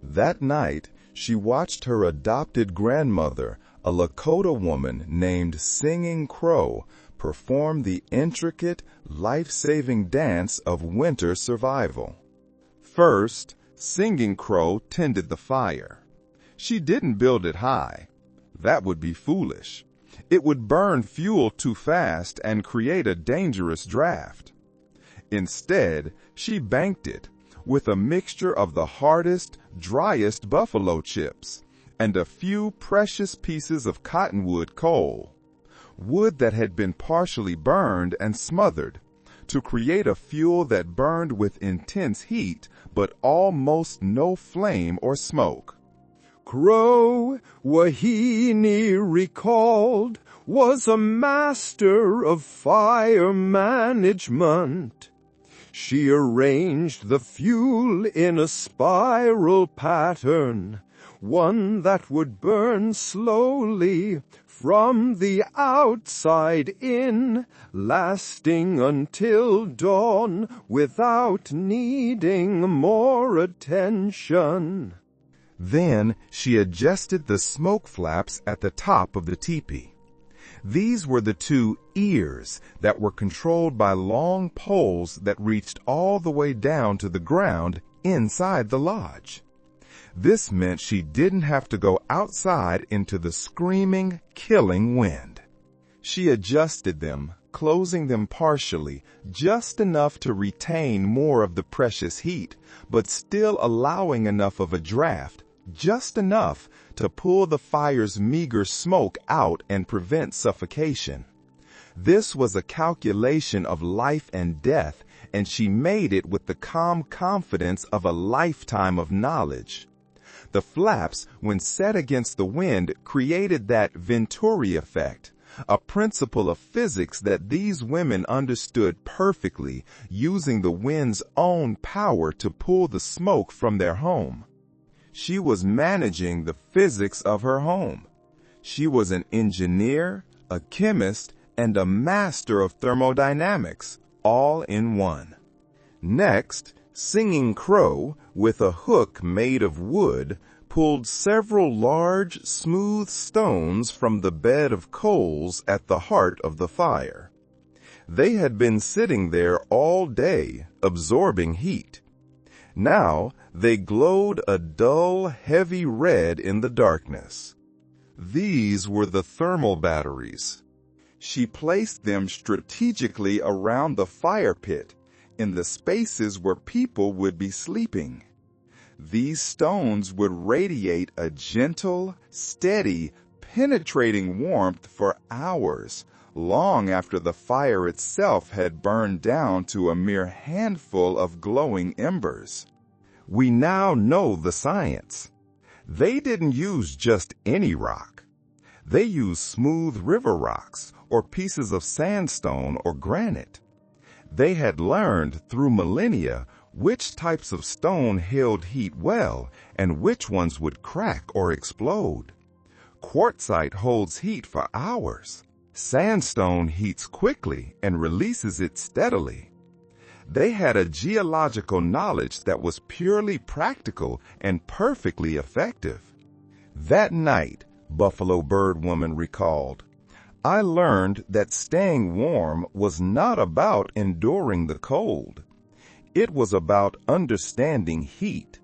That night, she watched her adopted grandmother, a Lakota woman named Singing Crow, perform the intricate, life-saving dance of winter survival. First, Singing Crow tended the fire. She didn't build it high. That would be foolish. It would burn fuel too fast and create a dangerous draft. Instead, she banked it with a mixture of the hardest, driest buffalo chips and a few precious pieces of cottonwood coal, wood that had been partially burned and smothered, to create a fuel that burned with intense heat but almost no flame or smoke. Crow, Wahini recalled, was a master of fire management. She arranged the fuel in a spiral pattern, one that would burn slowly from the outside in, lasting until dawn without needing more attention. Then she adjusted the smoke flaps at the top of the teepee. These were the two ears that were controlled by long poles that reached all the way down to the ground inside the lodge. This meant she didn't have to go outside into the screaming, killing wind. She adjusted them, closing them partially, just enough to retain more of the precious heat, but still allowing enough of a draft, just enough to pull the fire's meager smoke out and prevent suffocation. This was a calculation of life and death, and she made it with the calm confidence of a lifetime of knowledge. The flaps, when set against the wind, created that Venturi effect, a principle of physics that these women understood perfectly, using the wind's own power to pull the smoke from their home. She was managing the physics of her home. She was an engineer, a chemist, and a master of thermodynamics, all in one. Next, Singing Crow, with a hook made of wood, pulled several large, smooth stones from the bed of coals at the heart of the fire. They had been sitting there all day, absorbing heat. Now they glowed a dull, heavy red in the darkness. These were the thermal batteries. She placed them strategically around the fire pit, in the spaces where people would be sleeping. These stones would radiate a gentle, steady, penetrating warmth for hours, long after the fire itself had burned down to a mere handful of glowing embers. We now know the science. They didn't use just any rock. They used smooth river rocks or pieces of sandstone or granite. They had learned through millennia which types of stone held heat well and which ones would crack or explode. Quartzite holds heat for hours. Sandstone heats quickly and releases it steadily. They had a geological knowledge that was purely practical and perfectly effective. That night, Buffalo Bird Woman recalled, I learned that staying warm was not about enduring the cold. It was about understanding heat,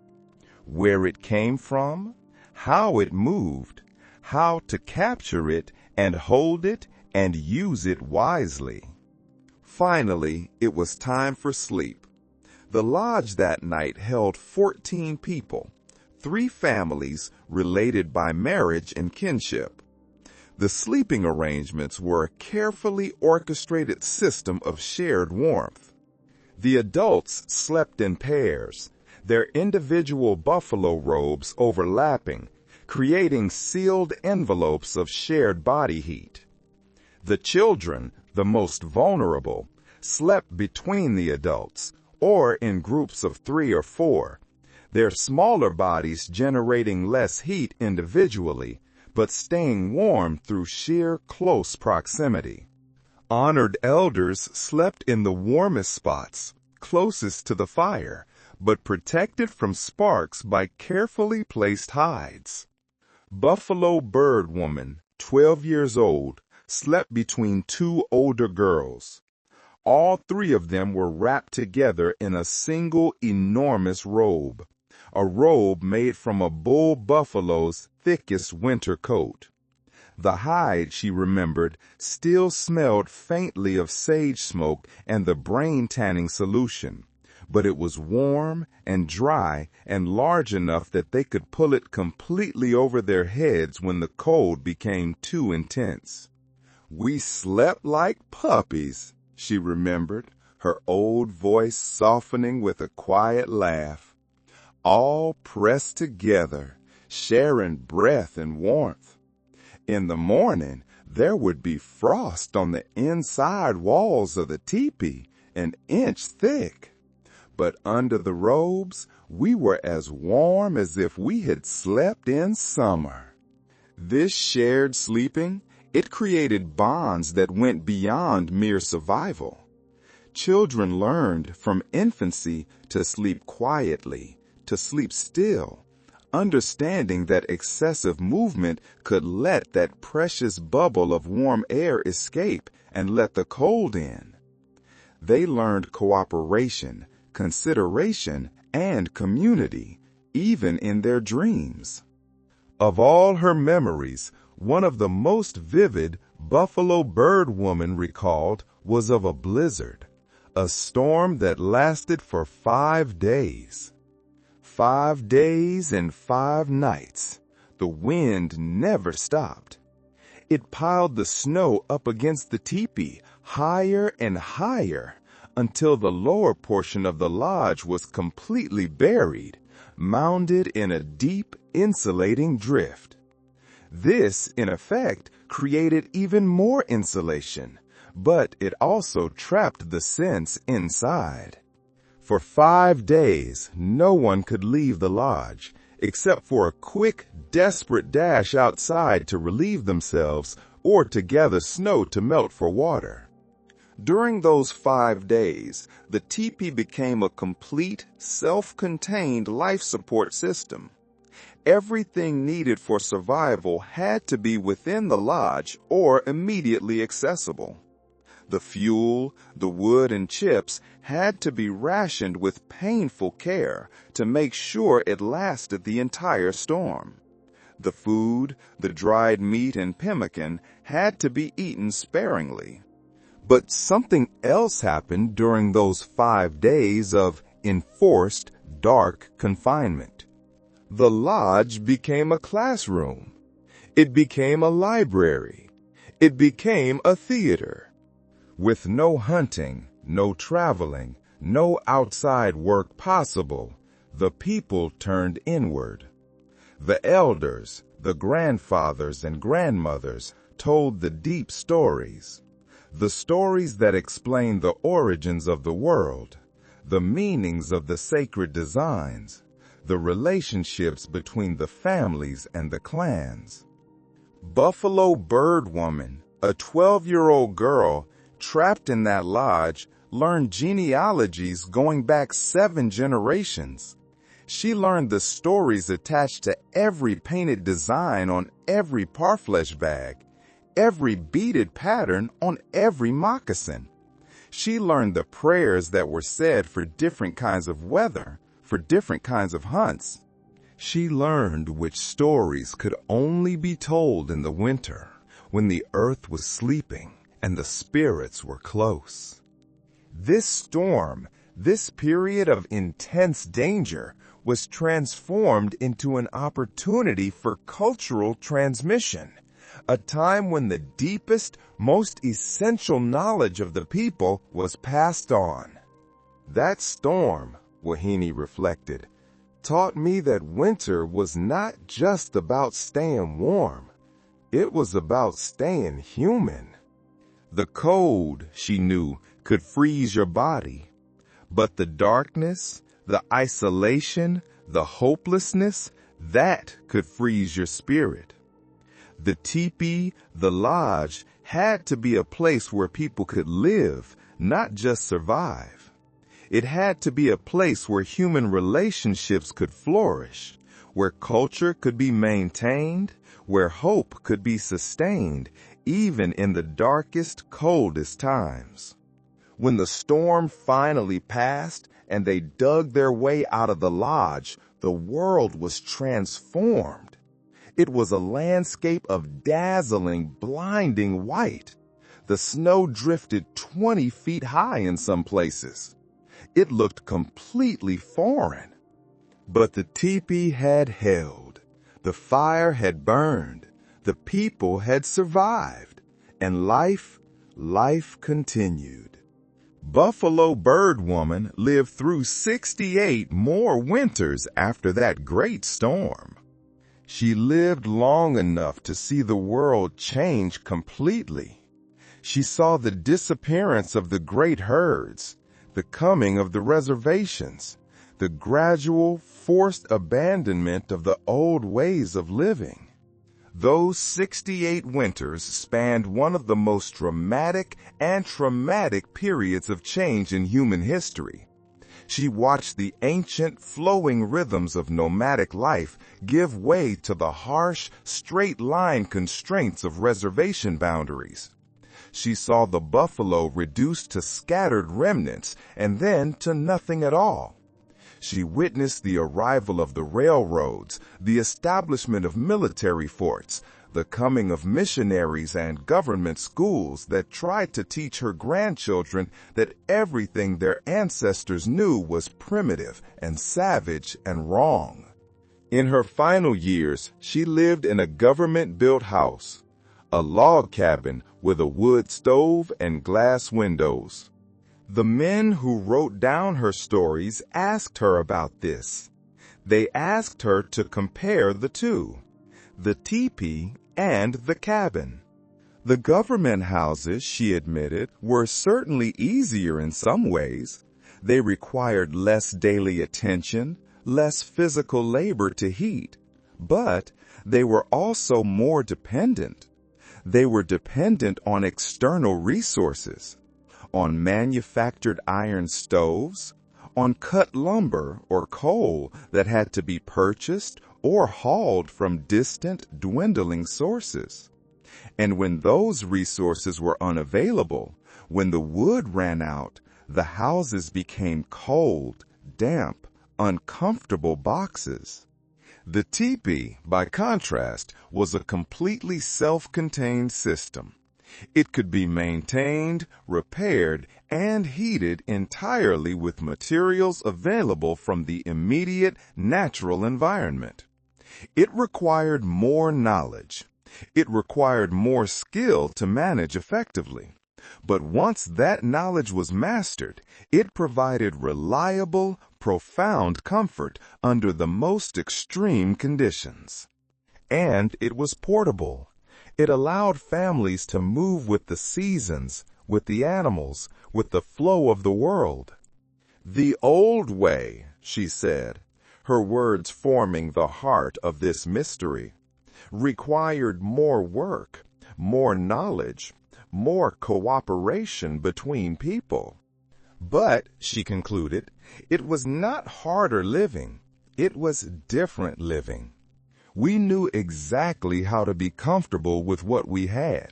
where it came from, how it moved, how to capture it and hold it and use it wisely. Finally, it was time for sleep. The lodge that night held 14 people, 3 families related by marriage and kinship. The sleeping arrangements were a carefully orchestrated system of shared warmth. The adults slept in pairs, their individual buffalo robes overlapping, creating sealed envelopes of shared body heat. The children, the most vulnerable, slept between the adults, or in groups of 3 or 4, their smaller bodies generating less heat individually, but staying warm through sheer close proximity. Honored elders slept in the warmest spots, closest to the fire, but protected from sparks by carefully placed hides. Buffalo Bird Woman, 12 years old, slept between 2 older girls. All 3 of them were wrapped together in a single enormous robe, a robe made from a bull buffalo's thickest winter coat. The hide, she remembered, still smelled faintly of sage smoke and the brain tanning solution, but it was warm and dry and large enough that they could pull it completely over their heads when the cold became too intense. We slept like puppies, she remembered, her old voice softening with a quiet laugh. All pressed together, sharing breath and warmth. In the morning, there would be frost on the inside walls of the teepee, an inch thick. But under the robes, we were as warm as if we had slept in summer. This shared sleeping, it created bonds that went beyond mere survival. Children learned from infancy to sleep quietly, to sleep still, understanding that excessive movement could let that precious bubble of warm air escape and let the cold in. They learned cooperation, consideration, and community, even in their dreams. Of all her memories, one of the most vivid Buffalo Bird Woman recalled was of a blizzard, a storm that lasted for 5 days. 5 days and 5 nights. The wind never stopped. It piled the snow up against the teepee, higher and higher, until the lower portion of the lodge was completely buried, mounded in a deep, insulating drift. This, in effect, created even more insulation, but it also trapped the scents inside. For 5 days, no one could leave the lodge, except for a quick, desperate dash outside to relieve themselves or to gather snow to melt for water. During those 5 days, the teepee became a complete, self-contained life support system. Everything needed for survival had to be within the lodge or immediately accessible. The fuel, the wood and chips had to be rationed with painful care to make sure it lasted the entire storm. The food, the dried meat and pemmican had to be eaten sparingly. But something else happened during those 5 days of enforced dark confinement. The lodge became a classroom. It became a library. It became a theater. With no hunting, no traveling, no outside work possible, the people turned inward. The elders, the grandfathers and grandmothers, told the deep stories. The stories that explain the origins of the world, the meanings of the sacred designs, the relationships between the families and the clans. Buffalo Bird Woman, a 12-year-old girl trapped in that lodge, learned genealogies going back 7 generations. She learned the stories attached to every painted design on every parfleche bag, every beaded pattern on every moccasin. She learned the prayers that were said for different kinds of weather, for different kinds of hunts. She learned which stories could only be told in the winter, when the earth was sleeping and the spirits were close. This storm, this period of intense danger, was transformed into an opportunity for cultural transmission, a time when the deepest, most essential knowledge of the people was passed on. That storm, Wahini reflected, taught me that winter was not just about staying warm. It was about staying human. The cold, she knew, could freeze your body, but the darkness, the isolation, the hopelessness, that could freeze your spirit. The teepee, the lodge, had to be a place where people could live, not just survive. It had to be a place where human relationships could flourish, where culture could be maintained, where hope could be sustained, even in the darkest, coldest times. When the storm finally passed and they dug their way out of the lodge, the world was transformed. It was a landscape of dazzling, blinding white. The snow drifted 20 feet high in some places. It looked completely foreign. But the teepee had held. The fire had burned. The people had survived. And life continued. Buffalo Bird Woman lived through 68 more winters after that great storm. She lived long enough to see the world change completely. She saw the disappearance of the great herds, the coming of the reservations, the gradual, forced abandonment of the old ways of living. Those 68 winters spanned one of the most dramatic and traumatic periods of change in human history. She watched the ancient, flowing rhythms of nomadic life give way to the harsh, straight-line constraints of reservation boundaries. She saw the buffalo reduced to scattered remnants and then to nothing at all. She witnessed the arrival of the railroads, the establishment of military forts, the coming of missionaries and government schools that tried to teach her grandchildren that everything their ancestors knew was primitive and savage and wrong. In her final years, she lived in a government-built house, a log cabin with a wood stove and glass windows. The men who wrote down her stories asked her about this. They asked her to compare the two, the teepee and the cabin. The government houses, she admitted, were certainly easier in some ways. They required less daily attention, less physical labor to heat, but they were also more dependent. They were dependent on external resources, on manufactured iron stoves, on cut lumber or coal that had to be purchased or hauled from distant, dwindling sources. And when those resources were unavailable, when the wood ran out, the houses became cold, damp, uncomfortable boxes. The teepee, by contrast, was a completely self-contained system. It could be maintained, repaired, and heated entirely with materials available from the immediate natural environment. It required more knowledge. It required more skill to manage effectively. But once that knowledge was mastered, it provided reliable, profound comfort under the most extreme conditions. And it was portable. It allowed families to move with the seasons, with the animals, with the flow of the world. "The old way," she said, her words forming the heart of this mystery, "required more work, more knowledge, more cooperation between people." But, she concluded, it was not harder living, it was different living. We knew exactly how to be comfortable with what we had.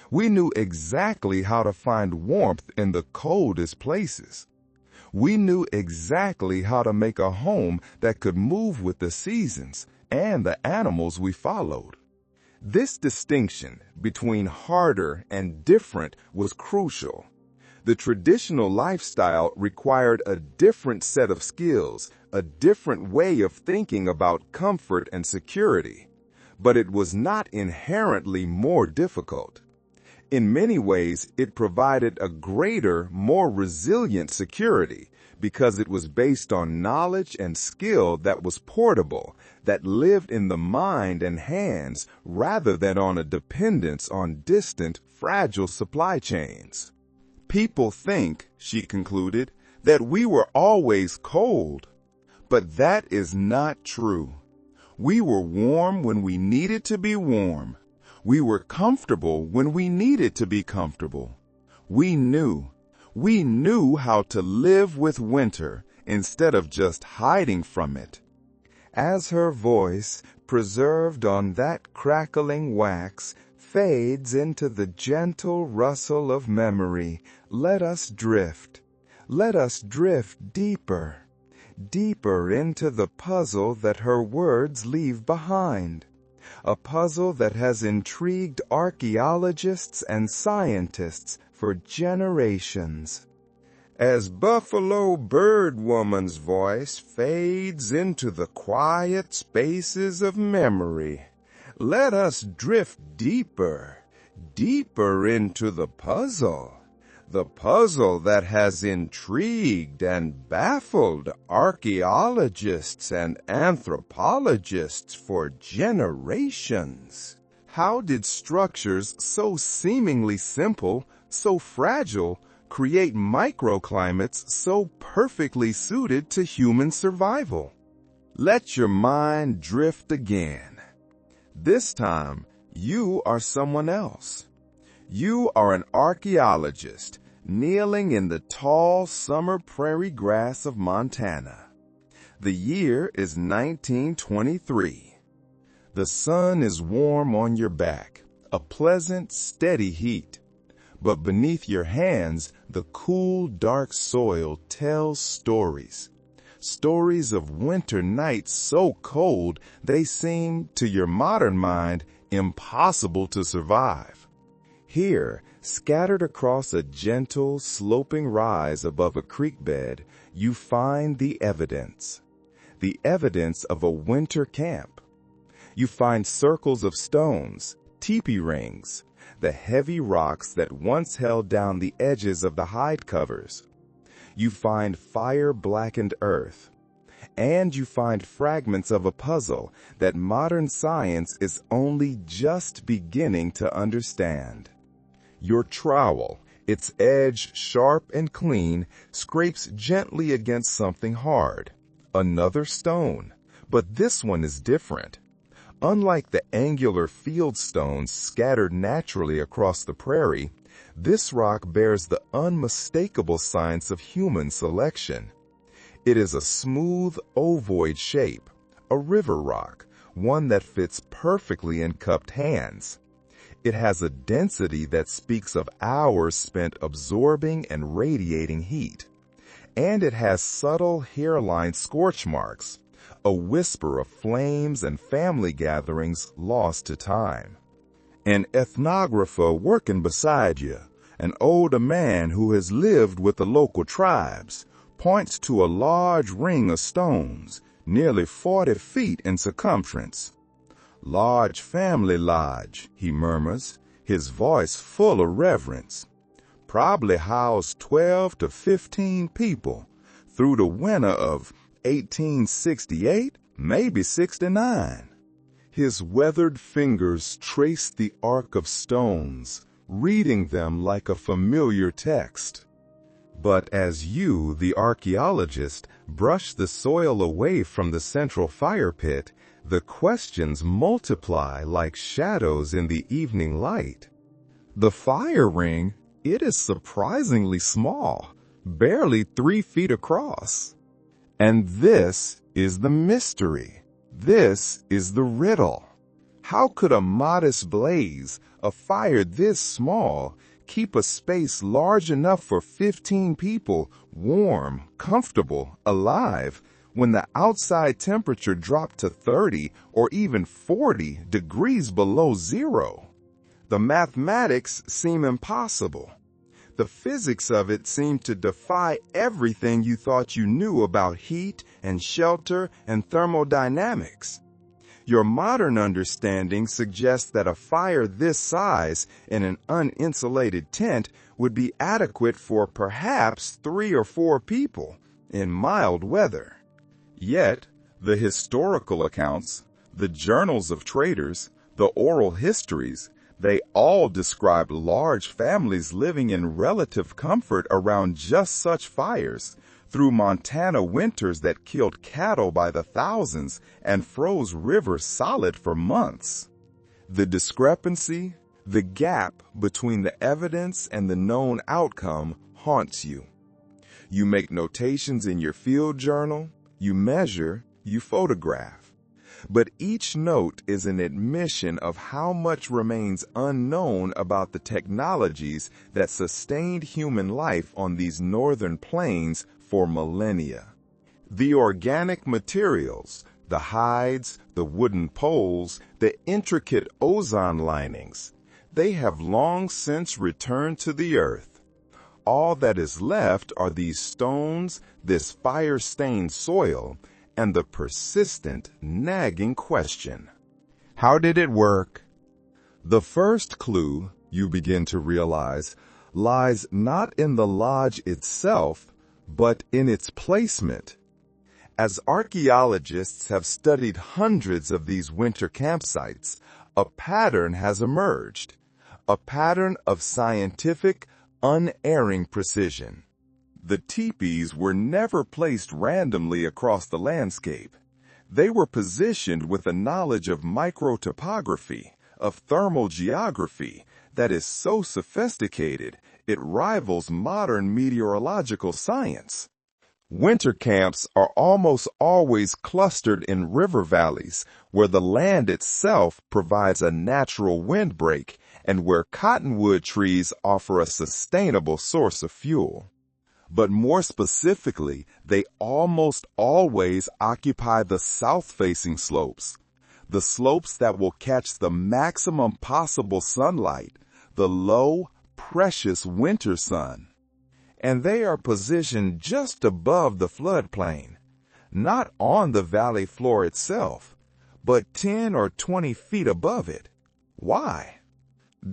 We knew exactly how to find warmth in the coldest places. We knew exactly how to make a home that could move with the seasons and the animals we followed. This distinction between harder and different was crucial. The traditional lifestyle required a different set of skills, a different way of thinking about comfort and security, but it was not inherently more difficult. In many ways, it provided a greater, more resilient security because it was based on knowledge and skill that was portable, that lived in the mind and hands rather than on a dependence on distant, fragile supply chains. People think, she concluded, that we were always cold, but that is not true. We were warm when we needed to be warm. We were comfortable when we needed to be comfortable. We knew how to live with winter instead of just hiding from it. As her voice, preserved on that crackling wax, fades into the gentle rustle of memory, let us drift deeper, deeper into the puzzle that her words leave behind. A puzzle that has intrigued archaeologists and scientists for generations. As Buffalo Bird Woman's voice fades into the quiet spaces of memory, let us drift deeper, deeper into the puzzle that has intrigued and baffled archaeologists and anthropologists for generations. How did structures so seemingly simple, so fragile, create microclimates so perfectly suited to human survival? Let your mind drift again. This time, you are someone else. You are an archaeologist kneeling in the tall summer prairie grass of Montana. The year is 1923. The sun is warm on your back, a pleasant, steady heat. But beneath your hands, the cool, dark soil tells stories. Stories of winter nights so cold they seem, to your modern mind, impossible to survive. Here, scattered across a gentle, sloping rise above a creek bed, you find the evidence of a winter camp. You find circles of stones, teepee rings, the heavy rocks that once held down the edges of the hide covers. You find fire-blackened earth, and you find fragments of a puzzle that modern science is only just beginning to understand. Your trowel, its edge sharp and clean, scrapes gently against something hard, another stone, but this one is different. Unlike the angular field stones scattered naturally across the prairie, this rock bears the unmistakable signs of human selection. It is a smooth, ovoid shape, a river rock, one that fits perfectly in cupped hands. It has a density that speaks of hours spent absorbing and radiating heat. And it has subtle hairline scorch marks, a whisper of flames and family gatherings lost to time. An ethnographer working beside you, an older man who has lived with the local tribes, points to a large ring of stones, nearly 40 feet in circumference. "Large family lodge," he murmurs, his voice full of reverence. "Probably housed 12 to 15 people through the winter of 1868, maybe 69. His weathered fingers trace the arc of stones, reading them like a familiar text. But as you, the archaeologist, brush the soil away from the central fire pit, the questions multiply like shadows in the evening light. The fire ring, it is surprisingly small, barely 3 feet across. And this is the mystery. This is the riddle. How could a modest blaze, a fire this small, keep a space large enough for 15 people, warm, comfortable, alive, when the outside temperature dropped to 30 or even 40 degrees below zero? The mathematics seem impossible. The physics of it seemed to defy everything you thought you knew about heat and shelter and thermodynamics. Your modern understanding suggests that a fire this size in an uninsulated tent would be adequate for perhaps 3 or 4 people in mild weather. Yet, the historical accounts, the journals of traders, the oral histories, they all describe large families living in relative comfort around just such fires, through Montana winters that killed cattle by the thousands and froze rivers solid for months. The discrepancy, the gap between the evidence and the known outcome haunts you. You make notations in your field journal, you measure, you photograph. But each note is an admission of how much remains unknown about the technologies that sustained human life on these northern plains for millennia. The organic materials, the hides, the wooden poles, the intricate ozone linings, they have long since returned to the earth. All that is left are these stones, this fire-stained soil, and the persistent, nagging question. How did it work? The first clue, you begin to realize, lies not in the lodge itself, but in its placement. As archaeologists have studied hundreds of these winter campsites, a pattern has emerged, a pattern of scientific, unerring precision. The tipis were never placed randomly across the landscape. They were positioned with a knowledge of microtopography, of thermal geography, that is so sophisticated it rivals modern meteorological science. Winter camps are almost always clustered in river valleys where the land itself provides a natural windbreak and where cottonwood trees offer a sustainable source of fuel. But more specifically, they almost always occupy the south-facing slopes, the slopes that will catch the maximum possible sunlight, the low, precious winter sun. And they are positioned just above the floodplain, not on the valley floor itself, but 10 or 20 feet above it. Why?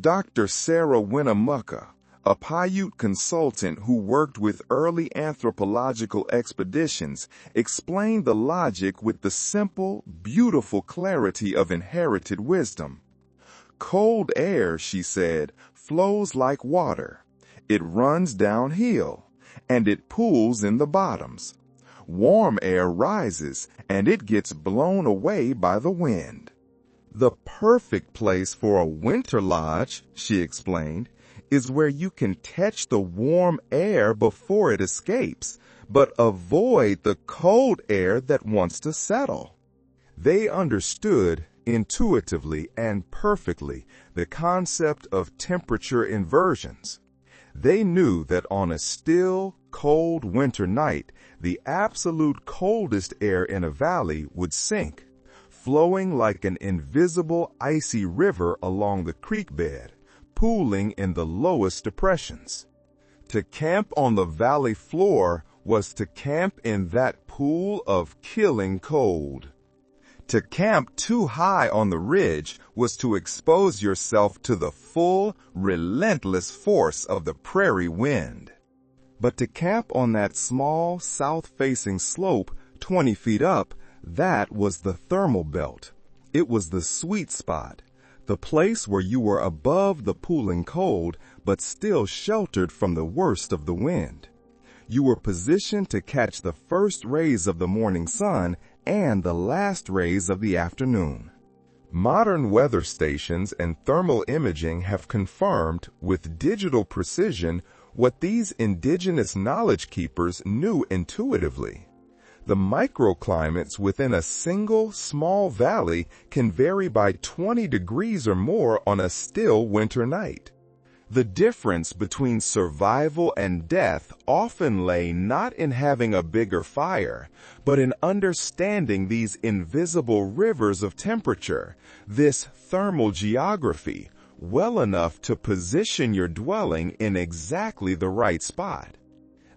Dr. Sarah Winnemucca, a Paiute consultant who worked with early anthropological expeditions, explained the logic with the simple, beautiful clarity of inherited wisdom. Cold air, she said, flows like water. It runs downhill, and it pools in the bottoms. Warm air rises, and it gets blown away by the wind. The perfect place for a winter lodge, she explained, is where you can catch the warm air before it escapes, but avoid the cold air that wants to settle. They understood, intuitively and perfectly, the concept of temperature inversions. They knew that on a still, cold winter night, the absolute coldest air in a valley would sink, flowing like an invisible icy river along the creek bed, pooling in the lowest depressions. To camp on the valley floor was to camp in that pool of killing cold. To camp too high on the ridge was to expose yourself to the full, relentless force of the prairie wind. But to camp on that small, south-facing slope 20 feet up, that was the thermal belt. It was the sweet spot, the place where you were above the pooling cold but still sheltered from the worst of the wind. You were positioned to catch the first rays of the morning sun and the last rays of the afternoon. Modern weather stations and thermal imaging have confirmed with digital precision what these indigenous knowledge keepers knew intuitively. The microclimates within a single small valley can vary by 20 degrees or more on a still winter night. The difference between survival and death often lay not in having a bigger fire, but in understanding these invisible rivers of temperature, this thermal geography, well enough to position your dwelling in exactly the right spot.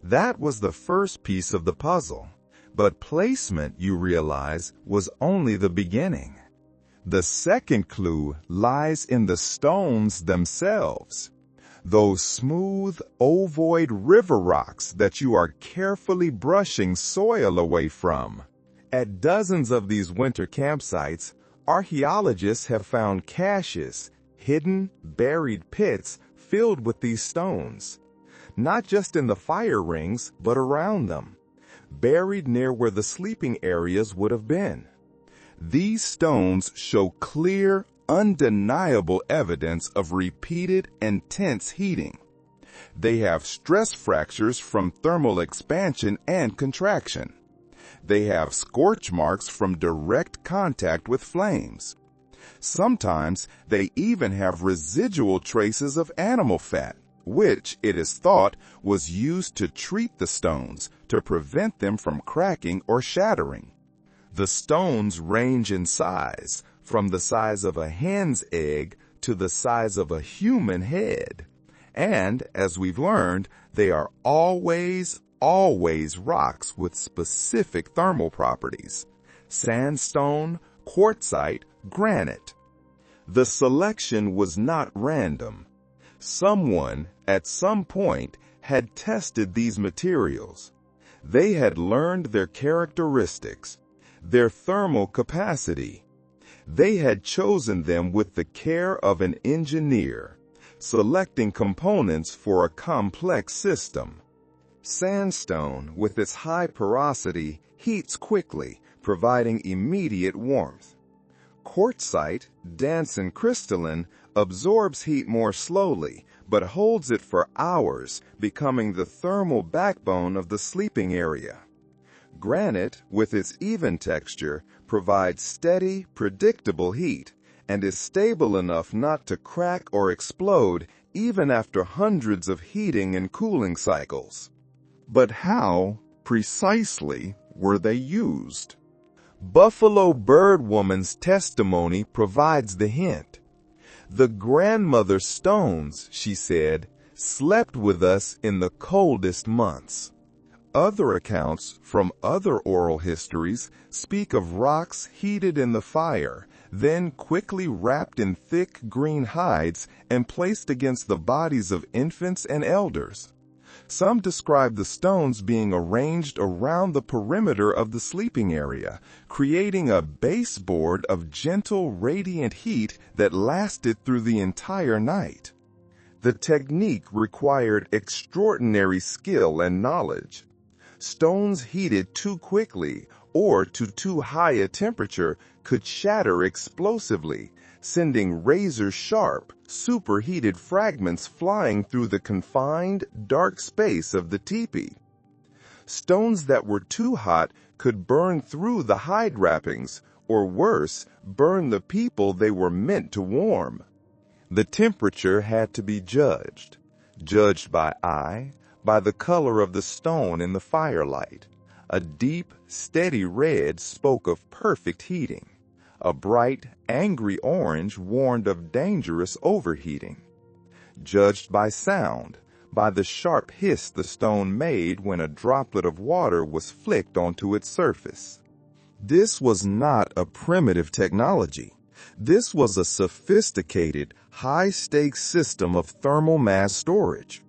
That was the first piece of the puzzle, but placement, you realize, was only the beginning. The second clue lies in the stones themselves. Those smooth, ovoid river rocks that you are carefully brushing soil away from. At dozens of these winter campsites, archaeologists have found caches, hidden, buried pits filled with these stones. Not just in the fire rings, but around them, buried near where the sleeping areas would have been. These stones show clear, undeniable evidence of repeated, intense heating. They have stress fractures from thermal expansion and contraction. They have scorch marks from direct contact with flames. Sometimes they even have residual traces of animal fat, which, it is thought, was used to treat the stones to prevent them from cracking or shattering. The stones range in size, from the size of a hen's egg to the size of a human head. And, as we've learned, they are always rocks with specific thermal properties: sandstone, quartzite, granite. The selection was not random. Someone, at some point, had tested these materials. They had learned their characteristics, their thermal capacity. They had chosen them with the care of an engineer, selecting components for a complex system. Sandstone, with its high porosity, heats quickly, providing immediate warmth. Quartzite, dense and crystalline, absorbs heat more slowly, but holds it for hours, becoming the thermal backbone of the sleeping area. Granite, with its even texture, provides steady, predictable heat, and is stable enough not to crack or explode even after hundreds of heating and cooling cycles. But how, precisely, were they used? Buffalo Bird Woman's testimony provides the hint. "The grandmother stones," she said, "slept with us in the coldest months." Other accounts from other oral histories speak of rocks heated in the fire, then quickly wrapped in thick green hides and placed against the bodies of infants and elders. Some describe the stones being arranged around the perimeter of the sleeping area, creating a baseboard of gentle, radiant heat that lasted through the entire night. The technique required extraordinary skill and knowledge. Stones heated too quickly or to too high a temperature could shatter explosively, sending razor-sharp, superheated fragments flying through the confined, dark space of the teepee. Stones that were too hot could burn through the hide wrappings, or worse, burn the people they were meant to warm. The temperature had to be judged by eye, by the color of the stone in the firelight. A deep, steady red spoke of perfect heating. A bright, angry orange warned of dangerous overheating. Judged by sound, by the sharp hiss the stone made when a droplet of water was flicked onto its surface. This was not a primitive technology. This was a sophisticated, high-stakes system of thermal mass storage.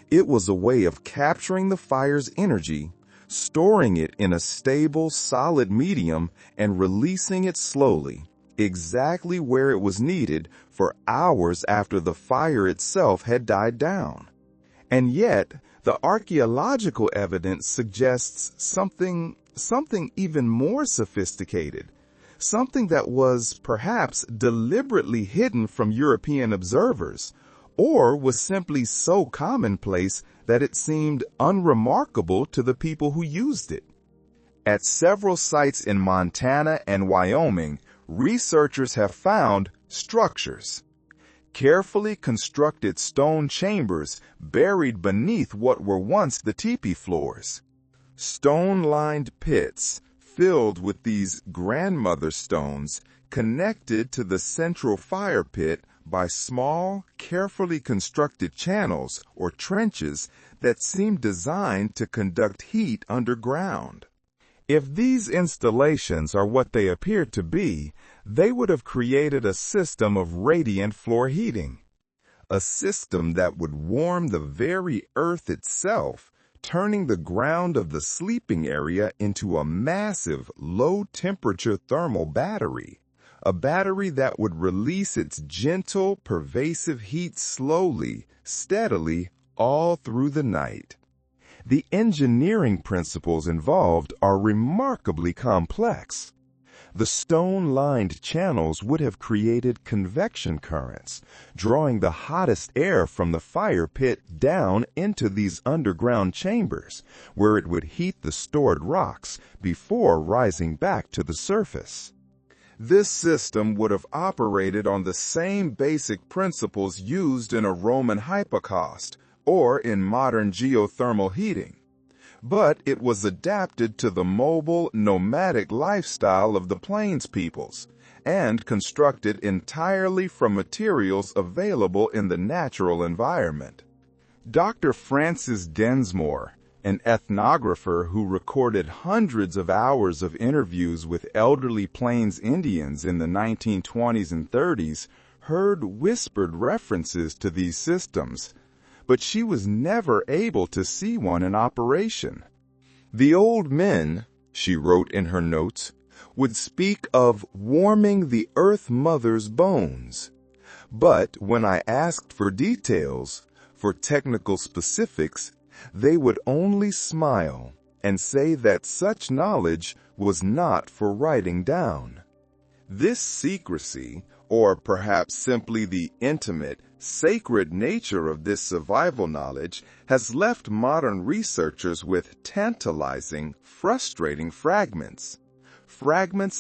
It was a way of capturing the fire's energy, storing it in a stable, solid medium, and releasing it slowly, exactly where it was needed for hours after the fire itself had died down. And yet, the archaeological evidence suggests something even more sophisticated, something that was perhaps deliberately hidden from European observers, or was simply so commonplace that it seemed unremarkable to the people who used it. At several sites in Montana and Wyoming, researchers have found structures, carefully constructed stone chambers buried beneath what were once the teepee floors. Stone-lined pits filled with these grandmother stones connected to the central fire pit by small, carefully constructed channels or trenches that seemed designed to conduct heat underground. If these installations are what they appear to be, they would have created a system of radiant floor heating, a system that would warm the very earth itself, turning the ground of the sleeping area into a massive, low-temperature thermal battery, a battery that would release its gentle, pervasive heat slowly, steadily, all through the night. The engineering principles involved are remarkably complex. The stone-lined channels would have created convection currents, drawing the hottest air from the fire pit down into these underground chambers, where it would heat the stored rocks before rising back to the surface. This system would have operated on the same basic principles used in a Roman hypocaust or in modern geothermal heating, but it was adapted to the mobile, nomadic lifestyle of the Plains peoples and constructed entirely from materials available in the natural environment. Dr. Francis Densmore, an ethnographer who recorded hundreds of hours of interviews with elderly Plains Indians in the 1920s and 30s, heard whispered references to these systems, but she was never able to see one in operation. The old men, she wrote in her notes, would speak of warming the Earth Mother's bones. But when I asked for details, for technical specifics, they would only smile and say that such knowledge was not for writing down. This secrecy, or perhaps simply the intimate, sacred nature of this survival knowledge, has left modern researchers with tantalizing, frustrating fragments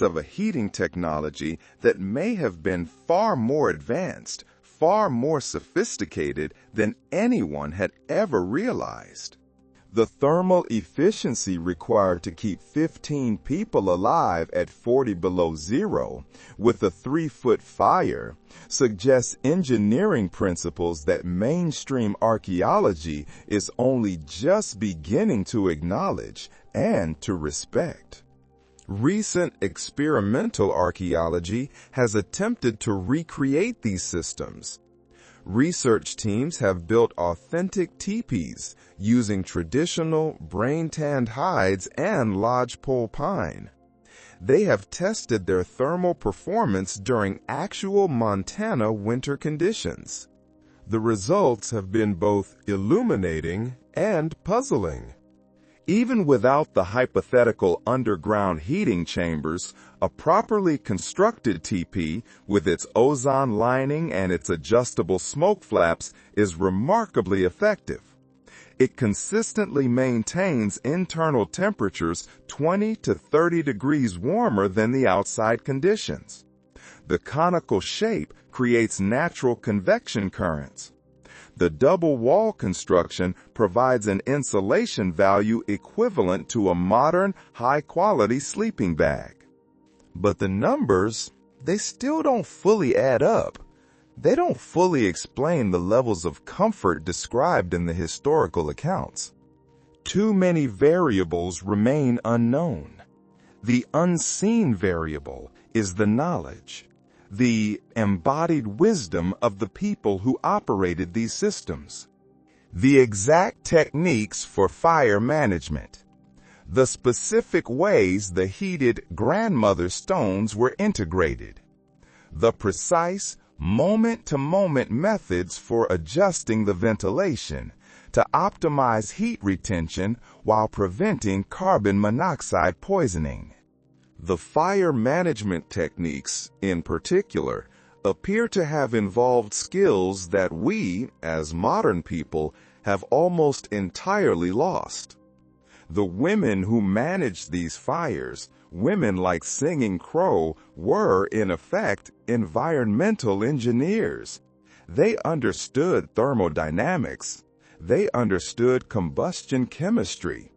of a heating technology that may have been far more advanced, far more sophisticated than anyone had ever realized. The thermal efficiency required to keep 15 people alive at 40 below zero with a 3-foot fire suggests engineering principles that mainstream archaeology is only just beginning to acknowledge and to respect. Recent experimental archaeology has attempted to recreate these systems. Research teams have built authentic teepees using traditional brain-tanned hides and lodgepole pine. They have tested their thermal performance during actual Montana winter conditions. The results have been both illuminating and puzzling. Even without the hypothetical underground heating chambers, a properly constructed teepee with its ozone lining and its adjustable smoke flaps is remarkably effective. It consistently maintains internal temperatures 20 to 30 degrees warmer than the outside conditions. The conical shape creates natural convection currents. The double wall construction provides an insulation value equivalent to a modern, high-quality sleeping bag. But the numbers, they still don't fully add up. They don't fully explain the levels of comfort described in the historical accounts. Too many variables remain unknown. The unseen variable is the knowledge, the embodied wisdom of the people who operated these systems, the exact techniques for fire management, the specific ways the heated grandmother stones were integrated. the precise, moment-to-moment methods for adjusting the ventilation to optimize heat retention while preventing carbon monoxide poisoning. The fire management techniques, in particular, appear to have involved skills that we, as modern people, have almost entirely lost. The women who managed these fires, women like Singing Crow, were, in effect, environmental engineers. They understood thermodynamics. They understood combustion chemistry.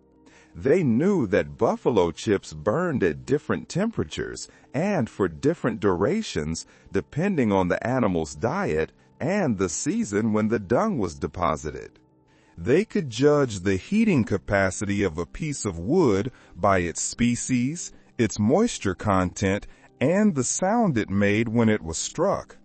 They knew that buffalo chips burned at different temperatures and for different durations depending on the animal's diet and the season when the dung was deposited. They could judge the heating capacity of a piece of wood by its species, its moisture content, and the sound it made when it was struck.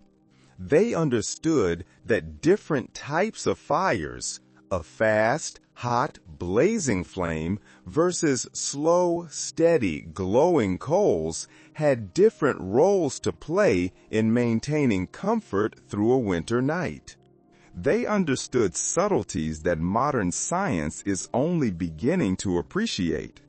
They understood that different types of fires, a fast, hot, blazing flame versus slow, steady, glowing coals, had different roles to play in maintaining comfort through a winter night. They understood subtleties that modern science is only beginning to appreciate.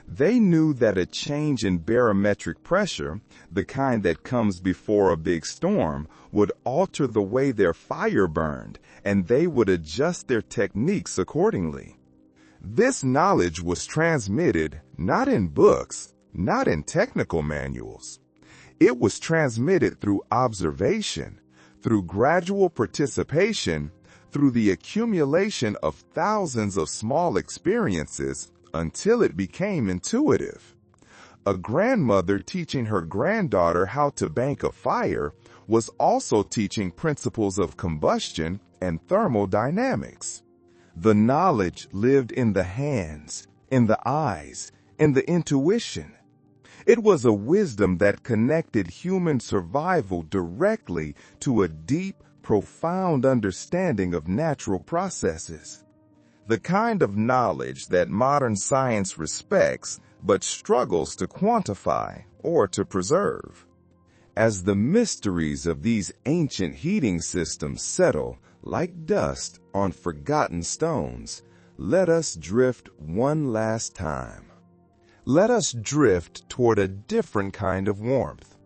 They knew that a change in barometric pressure, the kind that comes before a big storm, would alter the way their fire burned, and they would adjust their techniques accordingly. This knowledge was transmitted not in books, not in technical manuals. It was transmitted through observation, through gradual participation, through the accumulation of thousands of small experiences until it became intuitive. A grandmother teaching her granddaughter how to bank a fire was also teaching principles of combustion and thermodynamics. The knowledge lived in the hands, in the eyes, in the intuition. It was a wisdom that connected human survival directly to a deep, profound understanding of natural processes. The kind of knowledge that modern science respects but struggles to quantify or to preserve. As the mysteries of these ancient heating systems settle like dust on forgotten stones, let us drift one last time. Let us drift toward a different kind of warmth,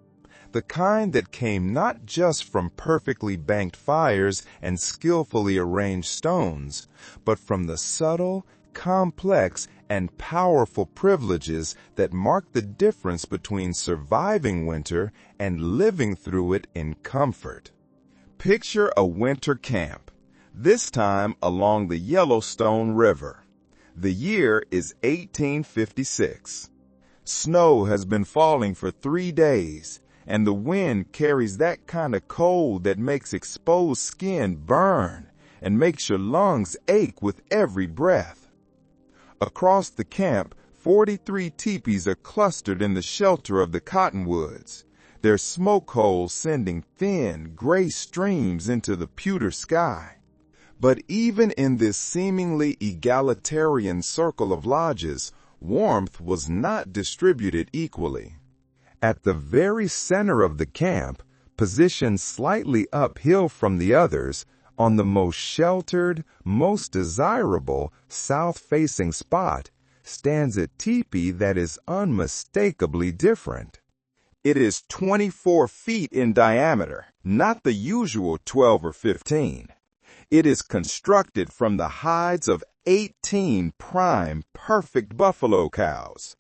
the kind that came not just from perfectly banked fires and skillfully arranged stones, but from the subtle, complex, and powerful privileges that mark the difference between surviving winter and living through it in comfort. Picture a winter camp, this time along the Yellowstone River. The year is 1856. Snow has been falling for 3 days, and the wind carries that kind of cold that makes exposed skin burn and makes your lungs ache with every breath. Across the camp, 43 tipis are clustered in the shelter of the cottonwoods, their smoke holes sending thin, gray streams into the pewter sky. But even in this seemingly egalitarian circle of lodges, warmth was not distributed equally. At the very center of the camp, positioned slightly uphill from the others, on the most sheltered, most desirable, south-facing spot, stands a teepee that is unmistakably different. It is 24 feet in diameter, not the usual 12 or 15. It is constructed from the hides of 18 prime, perfect buffalo cows,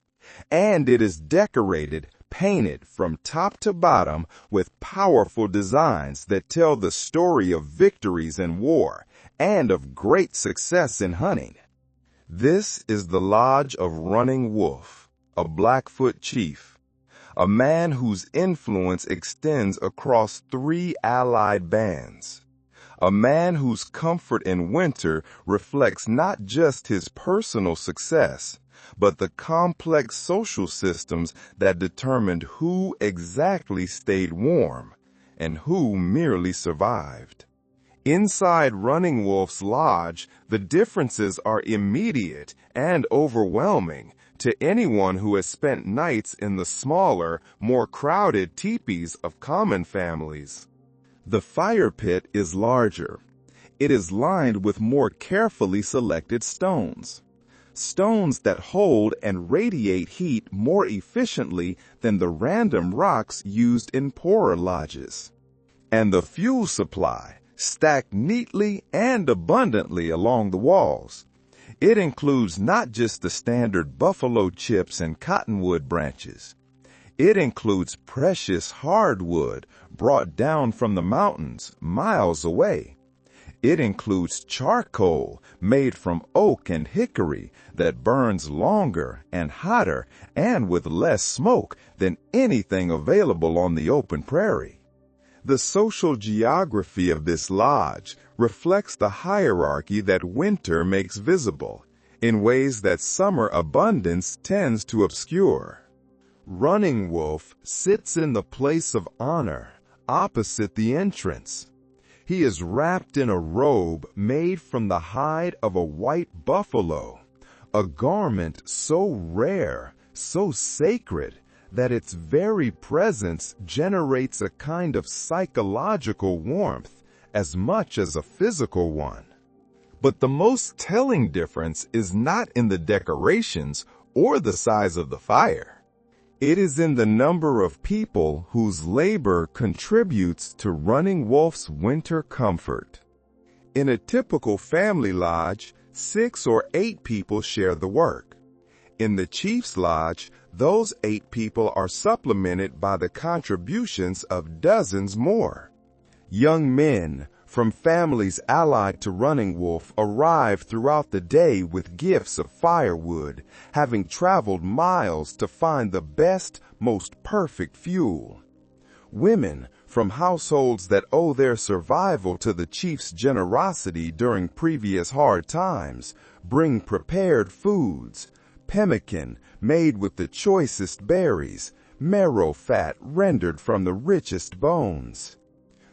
and it is decorated, painted from top to bottom with powerful designs that tell the story of victories in war and of great success in hunting. This is the lodge of Running Wolf, a Blackfoot chief, a man whose influence extends across 3 allied bands. A man whose comfort in winter reflects not just his personal success, but the complex social systems that determined who exactly stayed warm and who merely survived. Inside Running Wolf's lodge, the differences are immediate and overwhelming to anyone who has spent nights in the smaller, more crowded tipis of common families. The fire pit is larger. It is lined with more carefully selected stones. Stones that hold and radiate heat more efficiently than the random rocks used in poorer lodges. And the fuel supply, stacked neatly and abundantly along the walls. It includes not just the standard buffalo chips and cottonwood branches. It includes precious hardwood brought down from the mountains miles away. It includes charcoal made from oak and hickory that burns longer and hotter and with less smoke than anything available on the open prairie. The social geography of this lodge reflects the hierarchy that winter makes visible in ways that summer abundance tends to obscure. Running Wolf sits in the place of honor opposite the entrance. He is wrapped in a robe made from the hide of a white buffalo, a garment so rare, so sacred, that its very presence generates a kind of psychological warmth as much as a physical one. But the most telling difference is not in the decorations or the size of the fire. It is in the number of people whose labor contributes to Running Wolf's winter comfort. In a typical family lodge, 6 or 8 people share the work. In the chief's lodge, those 8 people are supplemented by the contributions of dozens more. Young men from families allied to Running Wolf arrive throughout the day with gifts of firewood, having traveled miles to find the best, most perfect fuel. Women from households that owe their survival to the chief's generosity during previous hard times bring prepared foods, pemmican made with the choicest berries, marrow fat rendered from the richest bones.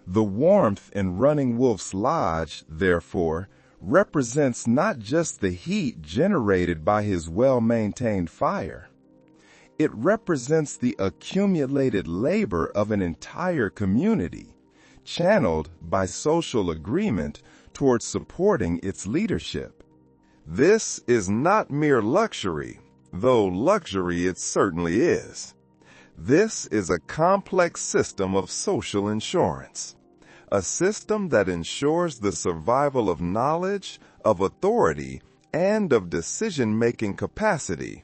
The warmth in Running Wolf's lodge, therefore, represents not just the heat generated by his well-maintained fire. It represents the accumulated labor of an entire community, channeled by social agreement towards supporting its leadership. This is not mere luxury, though luxury it certainly is. This is a complex system of social insurance, a system that ensures the survival of knowledge, of authority, and of decision-making capacity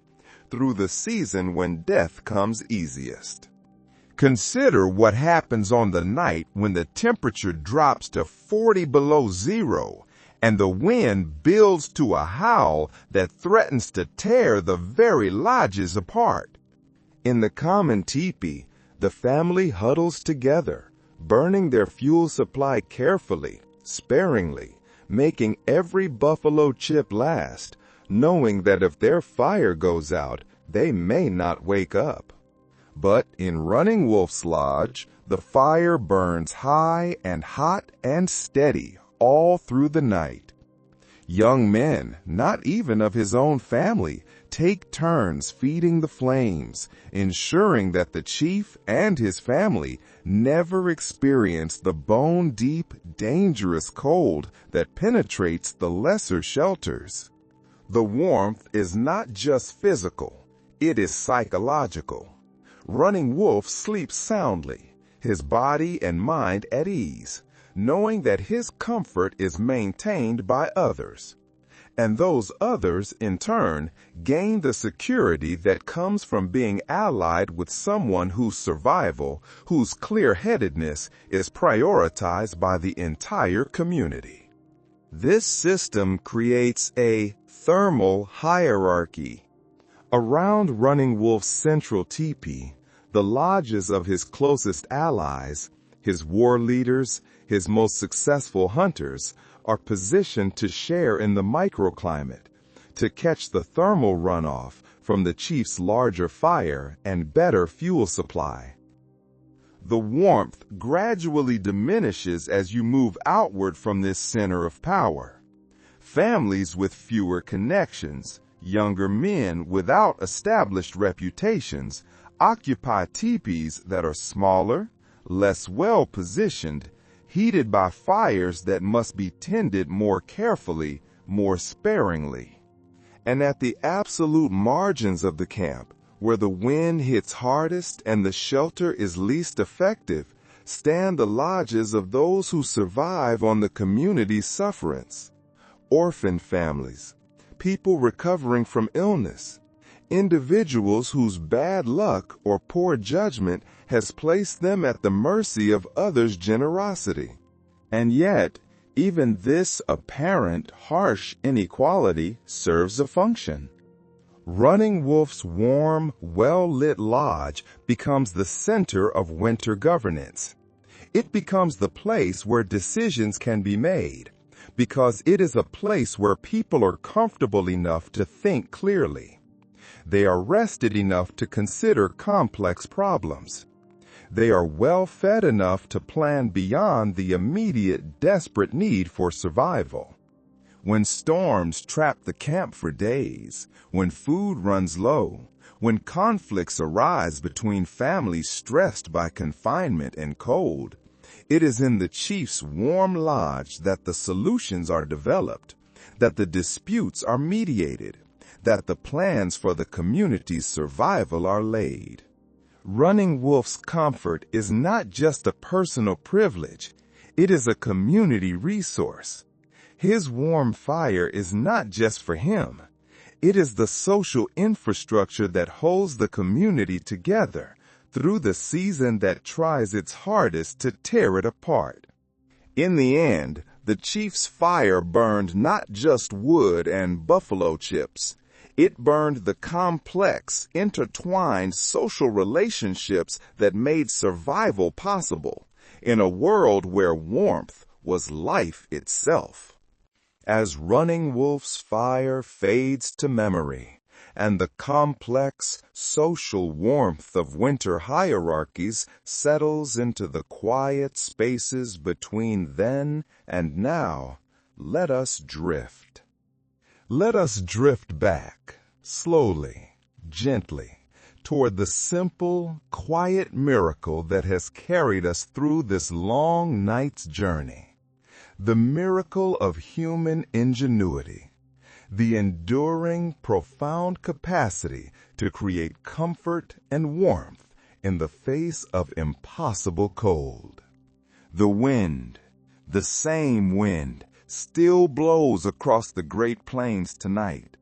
through the season when death comes easiest. Consider what happens on the night when the temperature drops to 40 below zero and the wind builds to a howl that threatens to tear the very lodges apart. In the common teepee, the family huddles together, burning their fuel supply carefully, sparingly, making every buffalo chip last, knowing that if their fire goes out, they may not wake up. But in Running Wolf's lodge, the fire burns high and hot and steady all through the night. Young men, not even of his own family, take turns feeding the flames, ensuring that the chief and his family never experience the bone-deep, dangerous cold that penetrates the lesser shelters. The warmth is not just physical, it is psychological. Running Wolf sleeps soundly, his body and mind at ease, knowing that his comfort is maintained by others. And those others, in turn, gain the security that comes from being allied with someone whose survival, whose clear-headedness is prioritized by the entire community. This system creates a thermal hierarchy. Around Running Wolf's central teepee, the lodges of his closest allies, his war leaders, his most successful hunters, are positioned to share in the microclimate, to catch the thermal runoff from the chief's larger fire and better fuel supply. The warmth gradually diminishes as you move outward from this center of power. Families with fewer connections, Younger men without established reputations occupy tipis that are smaller, less well-positioned, heated by fires that must be tended more carefully, more sparingly. And at the absolute margins of the camp, where the wind hits hardest and the shelter is least effective, stand the lodges of those who survive on the community's sufferance. Orphan families, people recovering from illness, individuals whose bad luck or poor judgment has placed them at the mercy of others' generosity. And yet, even this apparent harsh inequality serves a function. Running Wolf's warm, well-lit lodge becomes the center of winter governance. It becomes the place where decisions can be made, because it is a place where people are comfortable enough to think clearly. They are rested enough to consider complex problems. They are well-fed enough to plan beyond the immediate, desperate need for survival. When storms trap the camp for days, when food runs low, when conflicts arise between families stressed by confinement and cold, it is in the chief's warm lodge that the solutions are developed, that the disputes are mediated, that the plans for the community's survival are laid. Running Wolf's comfort is not just a personal privilege, it is a community resource. His warm fire is not just for him. It is the social infrastructure that holds the community together through the season that tries its hardest to tear it apart. In the end, the chief's fire burned not just wood and buffalo chips. It burned the complex, intertwined social relationships that made survival possible in a world where warmth was life itself. As Running Wolf's fire fades to memory, and the complex social warmth of winter hierarchies settles into the quiet spaces between then and now, let us drift. Let us drift back, slowly, gently, toward the simple, quiet miracle that has carried us through this long night's journey. The miracle of human ingenuity, the enduring, profound capacity to create comfort and warmth in the face of impossible cold. The wind, the same wind, still blows across the Great Plains tonight.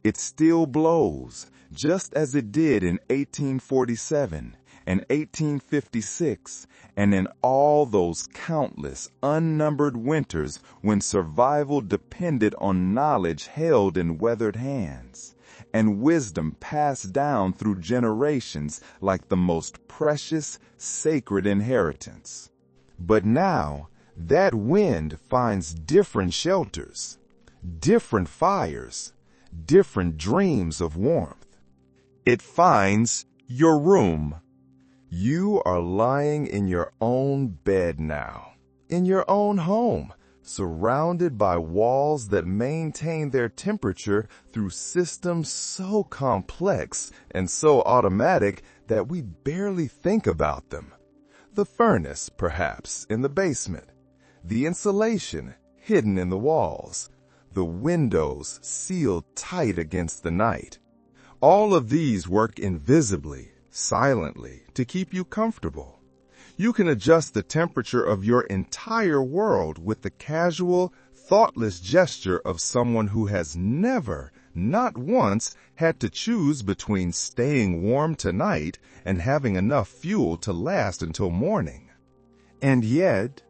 It still blows, just as it did in 1847 and 1856, and in all those countless, unnumbered winters when survival depended on knowledge held in weathered hands, and wisdom passed down through generations like the most precious, sacred inheritance. But now, that wind finds different shelters, different fires, different dreams of warmth. It finds your room. You are lying in your own bed now, in your own home, surrounded by walls that maintain their temperature through systems so complex and so automatic that we barely think about them. The furnace, perhaps, in the basement, the insulation hidden in the walls, the windows sealed tight against the night. All of these work invisibly, silently, to keep you comfortable. You can adjust the temperature of your entire world with the casual, thoughtless gesture of someone who has never, not once, had to choose between staying warm tonight and having enough fuel to last until morning. And yet,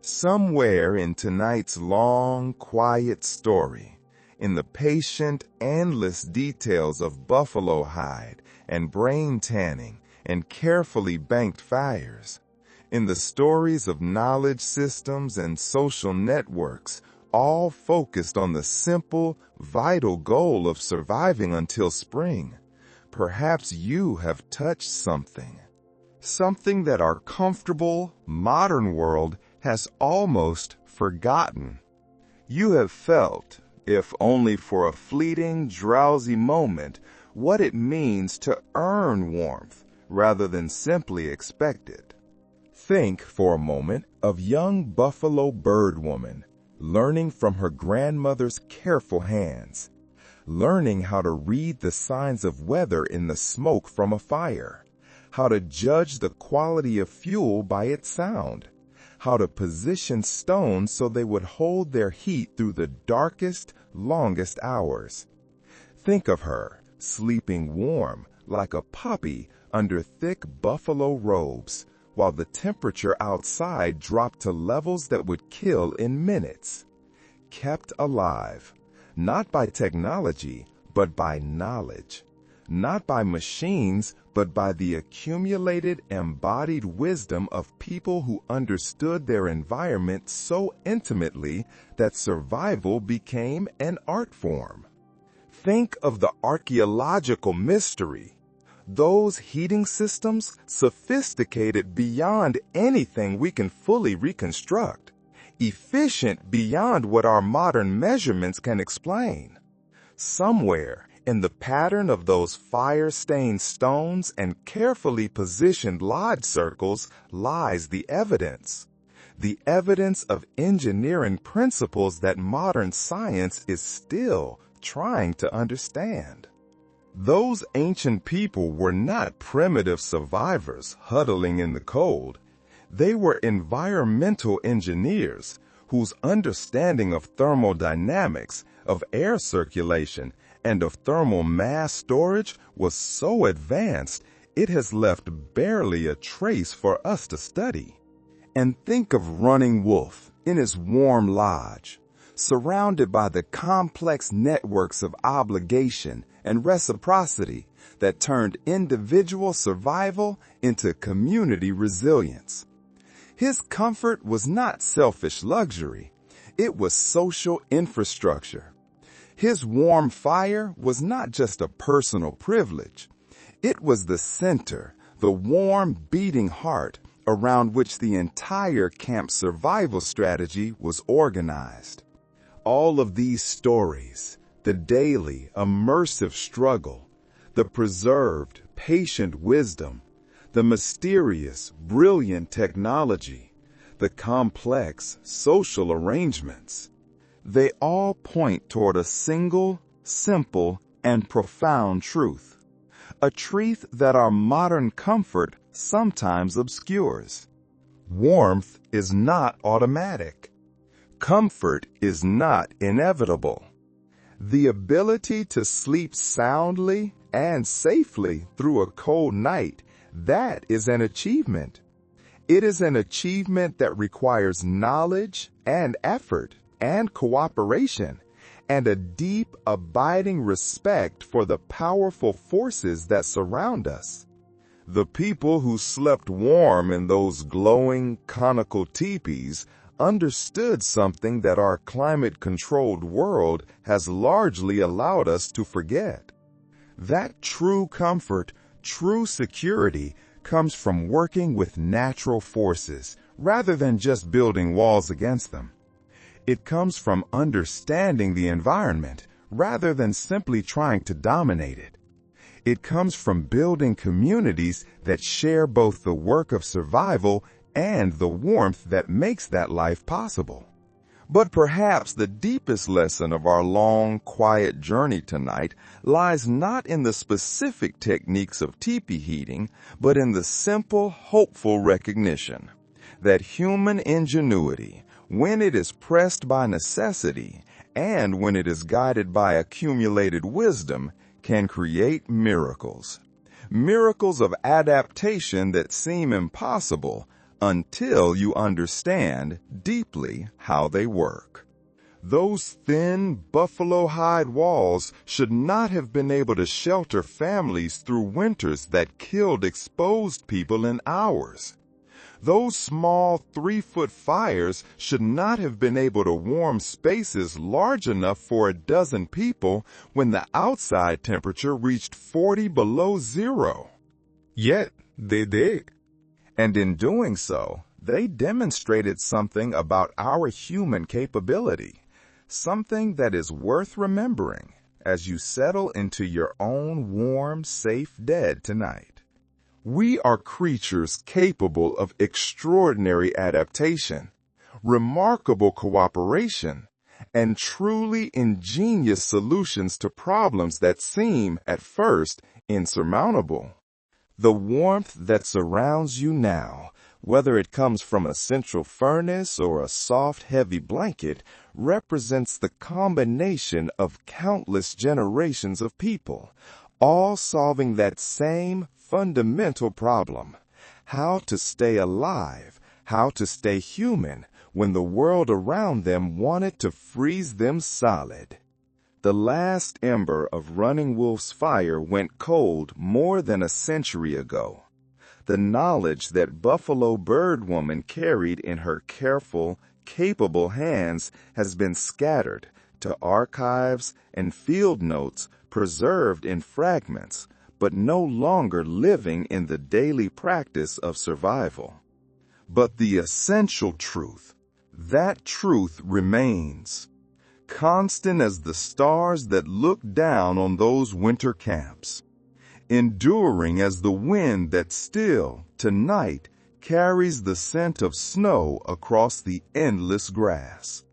somewhere in tonight's long, quiet story, in the patient, endless details of buffalo hide and brain tanning and carefully banked fires, in the stories of knowledge systems and social networks, all focused on the simple, vital goal of surviving until spring, perhaps you have touched something that our comfortable, modern world has almost forgotten. You have felt, if only for a fleeting, drowsy moment, what it means to earn warmth rather than simply expect it. Think for a moment of young buffalo bird woman learning from her grandmother's careful hands, learning how to read the signs of weather in the smoke from a fire, how to judge the quality of fuel by its sound, how to position stones so they would hold their heat through the darkest, longest hours. Think of her sleeping warm like a puppy under thick buffalo robes, while the temperature outside dropped to levels that would kill in minutes. Kept alive, not by technology, but by knowledge. Not by machines, but by the accumulated, embodied wisdom of people who understood their environment so intimately that survival became an art form. Think of the archaeological mystery. Those heating systems, sophisticated beyond anything we can fully reconstruct, efficient beyond what our modern measurements can explain. Somewhere in the pattern of those fire-stained stones and carefully positioned lodge circles lies the evidence of engineering principles that modern science is still trying to understand. Those ancient people were not primitive survivors huddling in the cold. They were environmental engineers whose understanding of thermodynamics, of air circulation, and of thermal mass storage was so advanced it has left barely a trace for us to study. And think of Running Wolf in his warm lodge, surrounded by the complex networks of obligation and reciprocity that turned individual survival into community resilience. His comfort was not selfish luxury, it was social infrastructure. His warm fire was not just a personal privilege. It was the center, the warm, beating heart around which the entire camp's survival strategy was organized. All of these stories, the daily, immersive struggle, the preserved, patient wisdom, the mysterious, brilliant technology, the complex social arrangements, they all point toward a single, simple, and profound truth. A truth that our modern comfort sometimes obscures. Warmth is not automatic. Comfort is not inevitable. The ability to sleep soundly and safely through a cold night, that is an achievement. It is an achievement that requires knowledge and effort and cooperation and a deep, abiding respect for the powerful forces that surround us. The people who slept warm in those glowing, conical tipis understood something that our climate-controlled world has largely allowed us to forget. That true comfort, true security, comes from working with natural forces rather than just building walls against them. It comes from understanding the environment rather than simply trying to dominate it. It comes from building communities that share both the work of survival and the warmth that makes that life possible. But perhaps the deepest lesson of our long, quiet journey tonight lies not in the specific techniques of teepee heating, but in the simple, hopeful recognition that human ingenuity, when it is pressed by necessity and when it is guided by accumulated wisdom, can create miracles. Miracles of adaptation that seem impossible until you understand deeply how they work. Those thin buffalo hide walls should not have been able to shelter families through winters that killed exposed people in hours. Those small 3-foot fires should not have been able to warm spaces large enough for a dozen people when the outside temperature reached 40 below zero. Yet they did. And in doing so, they demonstrated something about our human capability, something that is worth remembering as you settle into your own warm, safe bed tonight. We are creatures capable of extraordinary adaptation, remarkable cooperation, and truly ingenious solutions to problems that seem, at first, insurmountable. The warmth that surrounds you now, whether it comes from a central furnace or a soft, heavy blanket, represents the combination of countless generations of people, all solving that same fundamental problem: how to stay alive, how to stay human when the world around them wanted to freeze them solid. The last ember of Running Wolf's fire went cold more than a century ago. The knowledge that Buffalo Bird Woman carried in her careful, capable hands has been scattered to archives and field notes preserved in fragments, but no longer living in the daily practice of survival. But the essential truth, that truth remains, constant as the stars that look down on those winter camps, enduring as the wind that still, tonight, carries the scent of snow across the endless grass.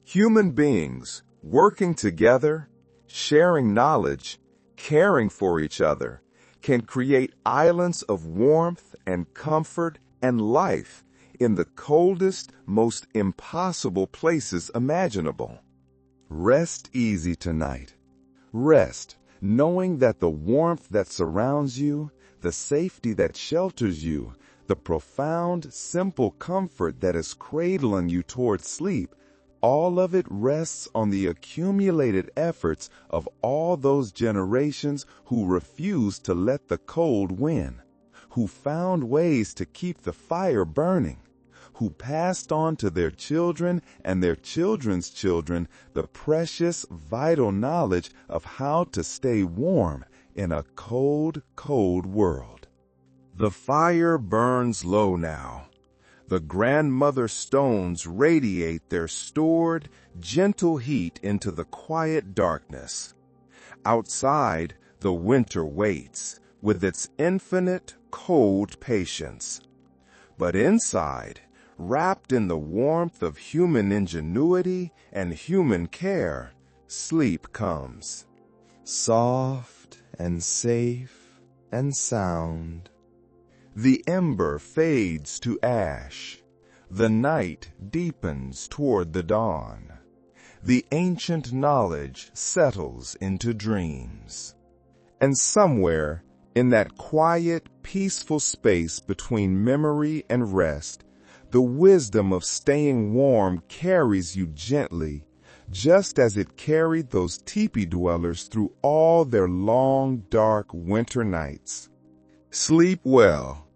Human beings, working together, sharing knowledge, caring for each other, can create islands of warmth and comfort and life in the coldest, most impossible places imaginable. Rest easy tonight. Rest, knowing that the warmth that surrounds you, the safety that shelters you, the profound, simple comfort that is cradling you toward sleep, all of it rests on the accumulated efforts of all those generations who refused to let the cold win, who found ways to keep the fire burning, who passed on to their children and their children's children the precious, vital knowledge of how to stay warm in a cold, cold world. The fire burns low now. The grandmother stones radiate their stored, gentle heat into the quiet darkness. Outside, the winter waits, with its infinite, cold patience. But inside, wrapped in the warmth of human ingenuity and human care, sleep comes. Soft and safe and sound. The ember fades to ash. The night deepens toward the dawn. The ancient knowledge settles into dreams. And somewhere, in that quiet, peaceful space between memory and rest, the wisdom of staying warm carries you gently, just as it carried those teepee dwellers through all their long, dark winter nights. Sleep well.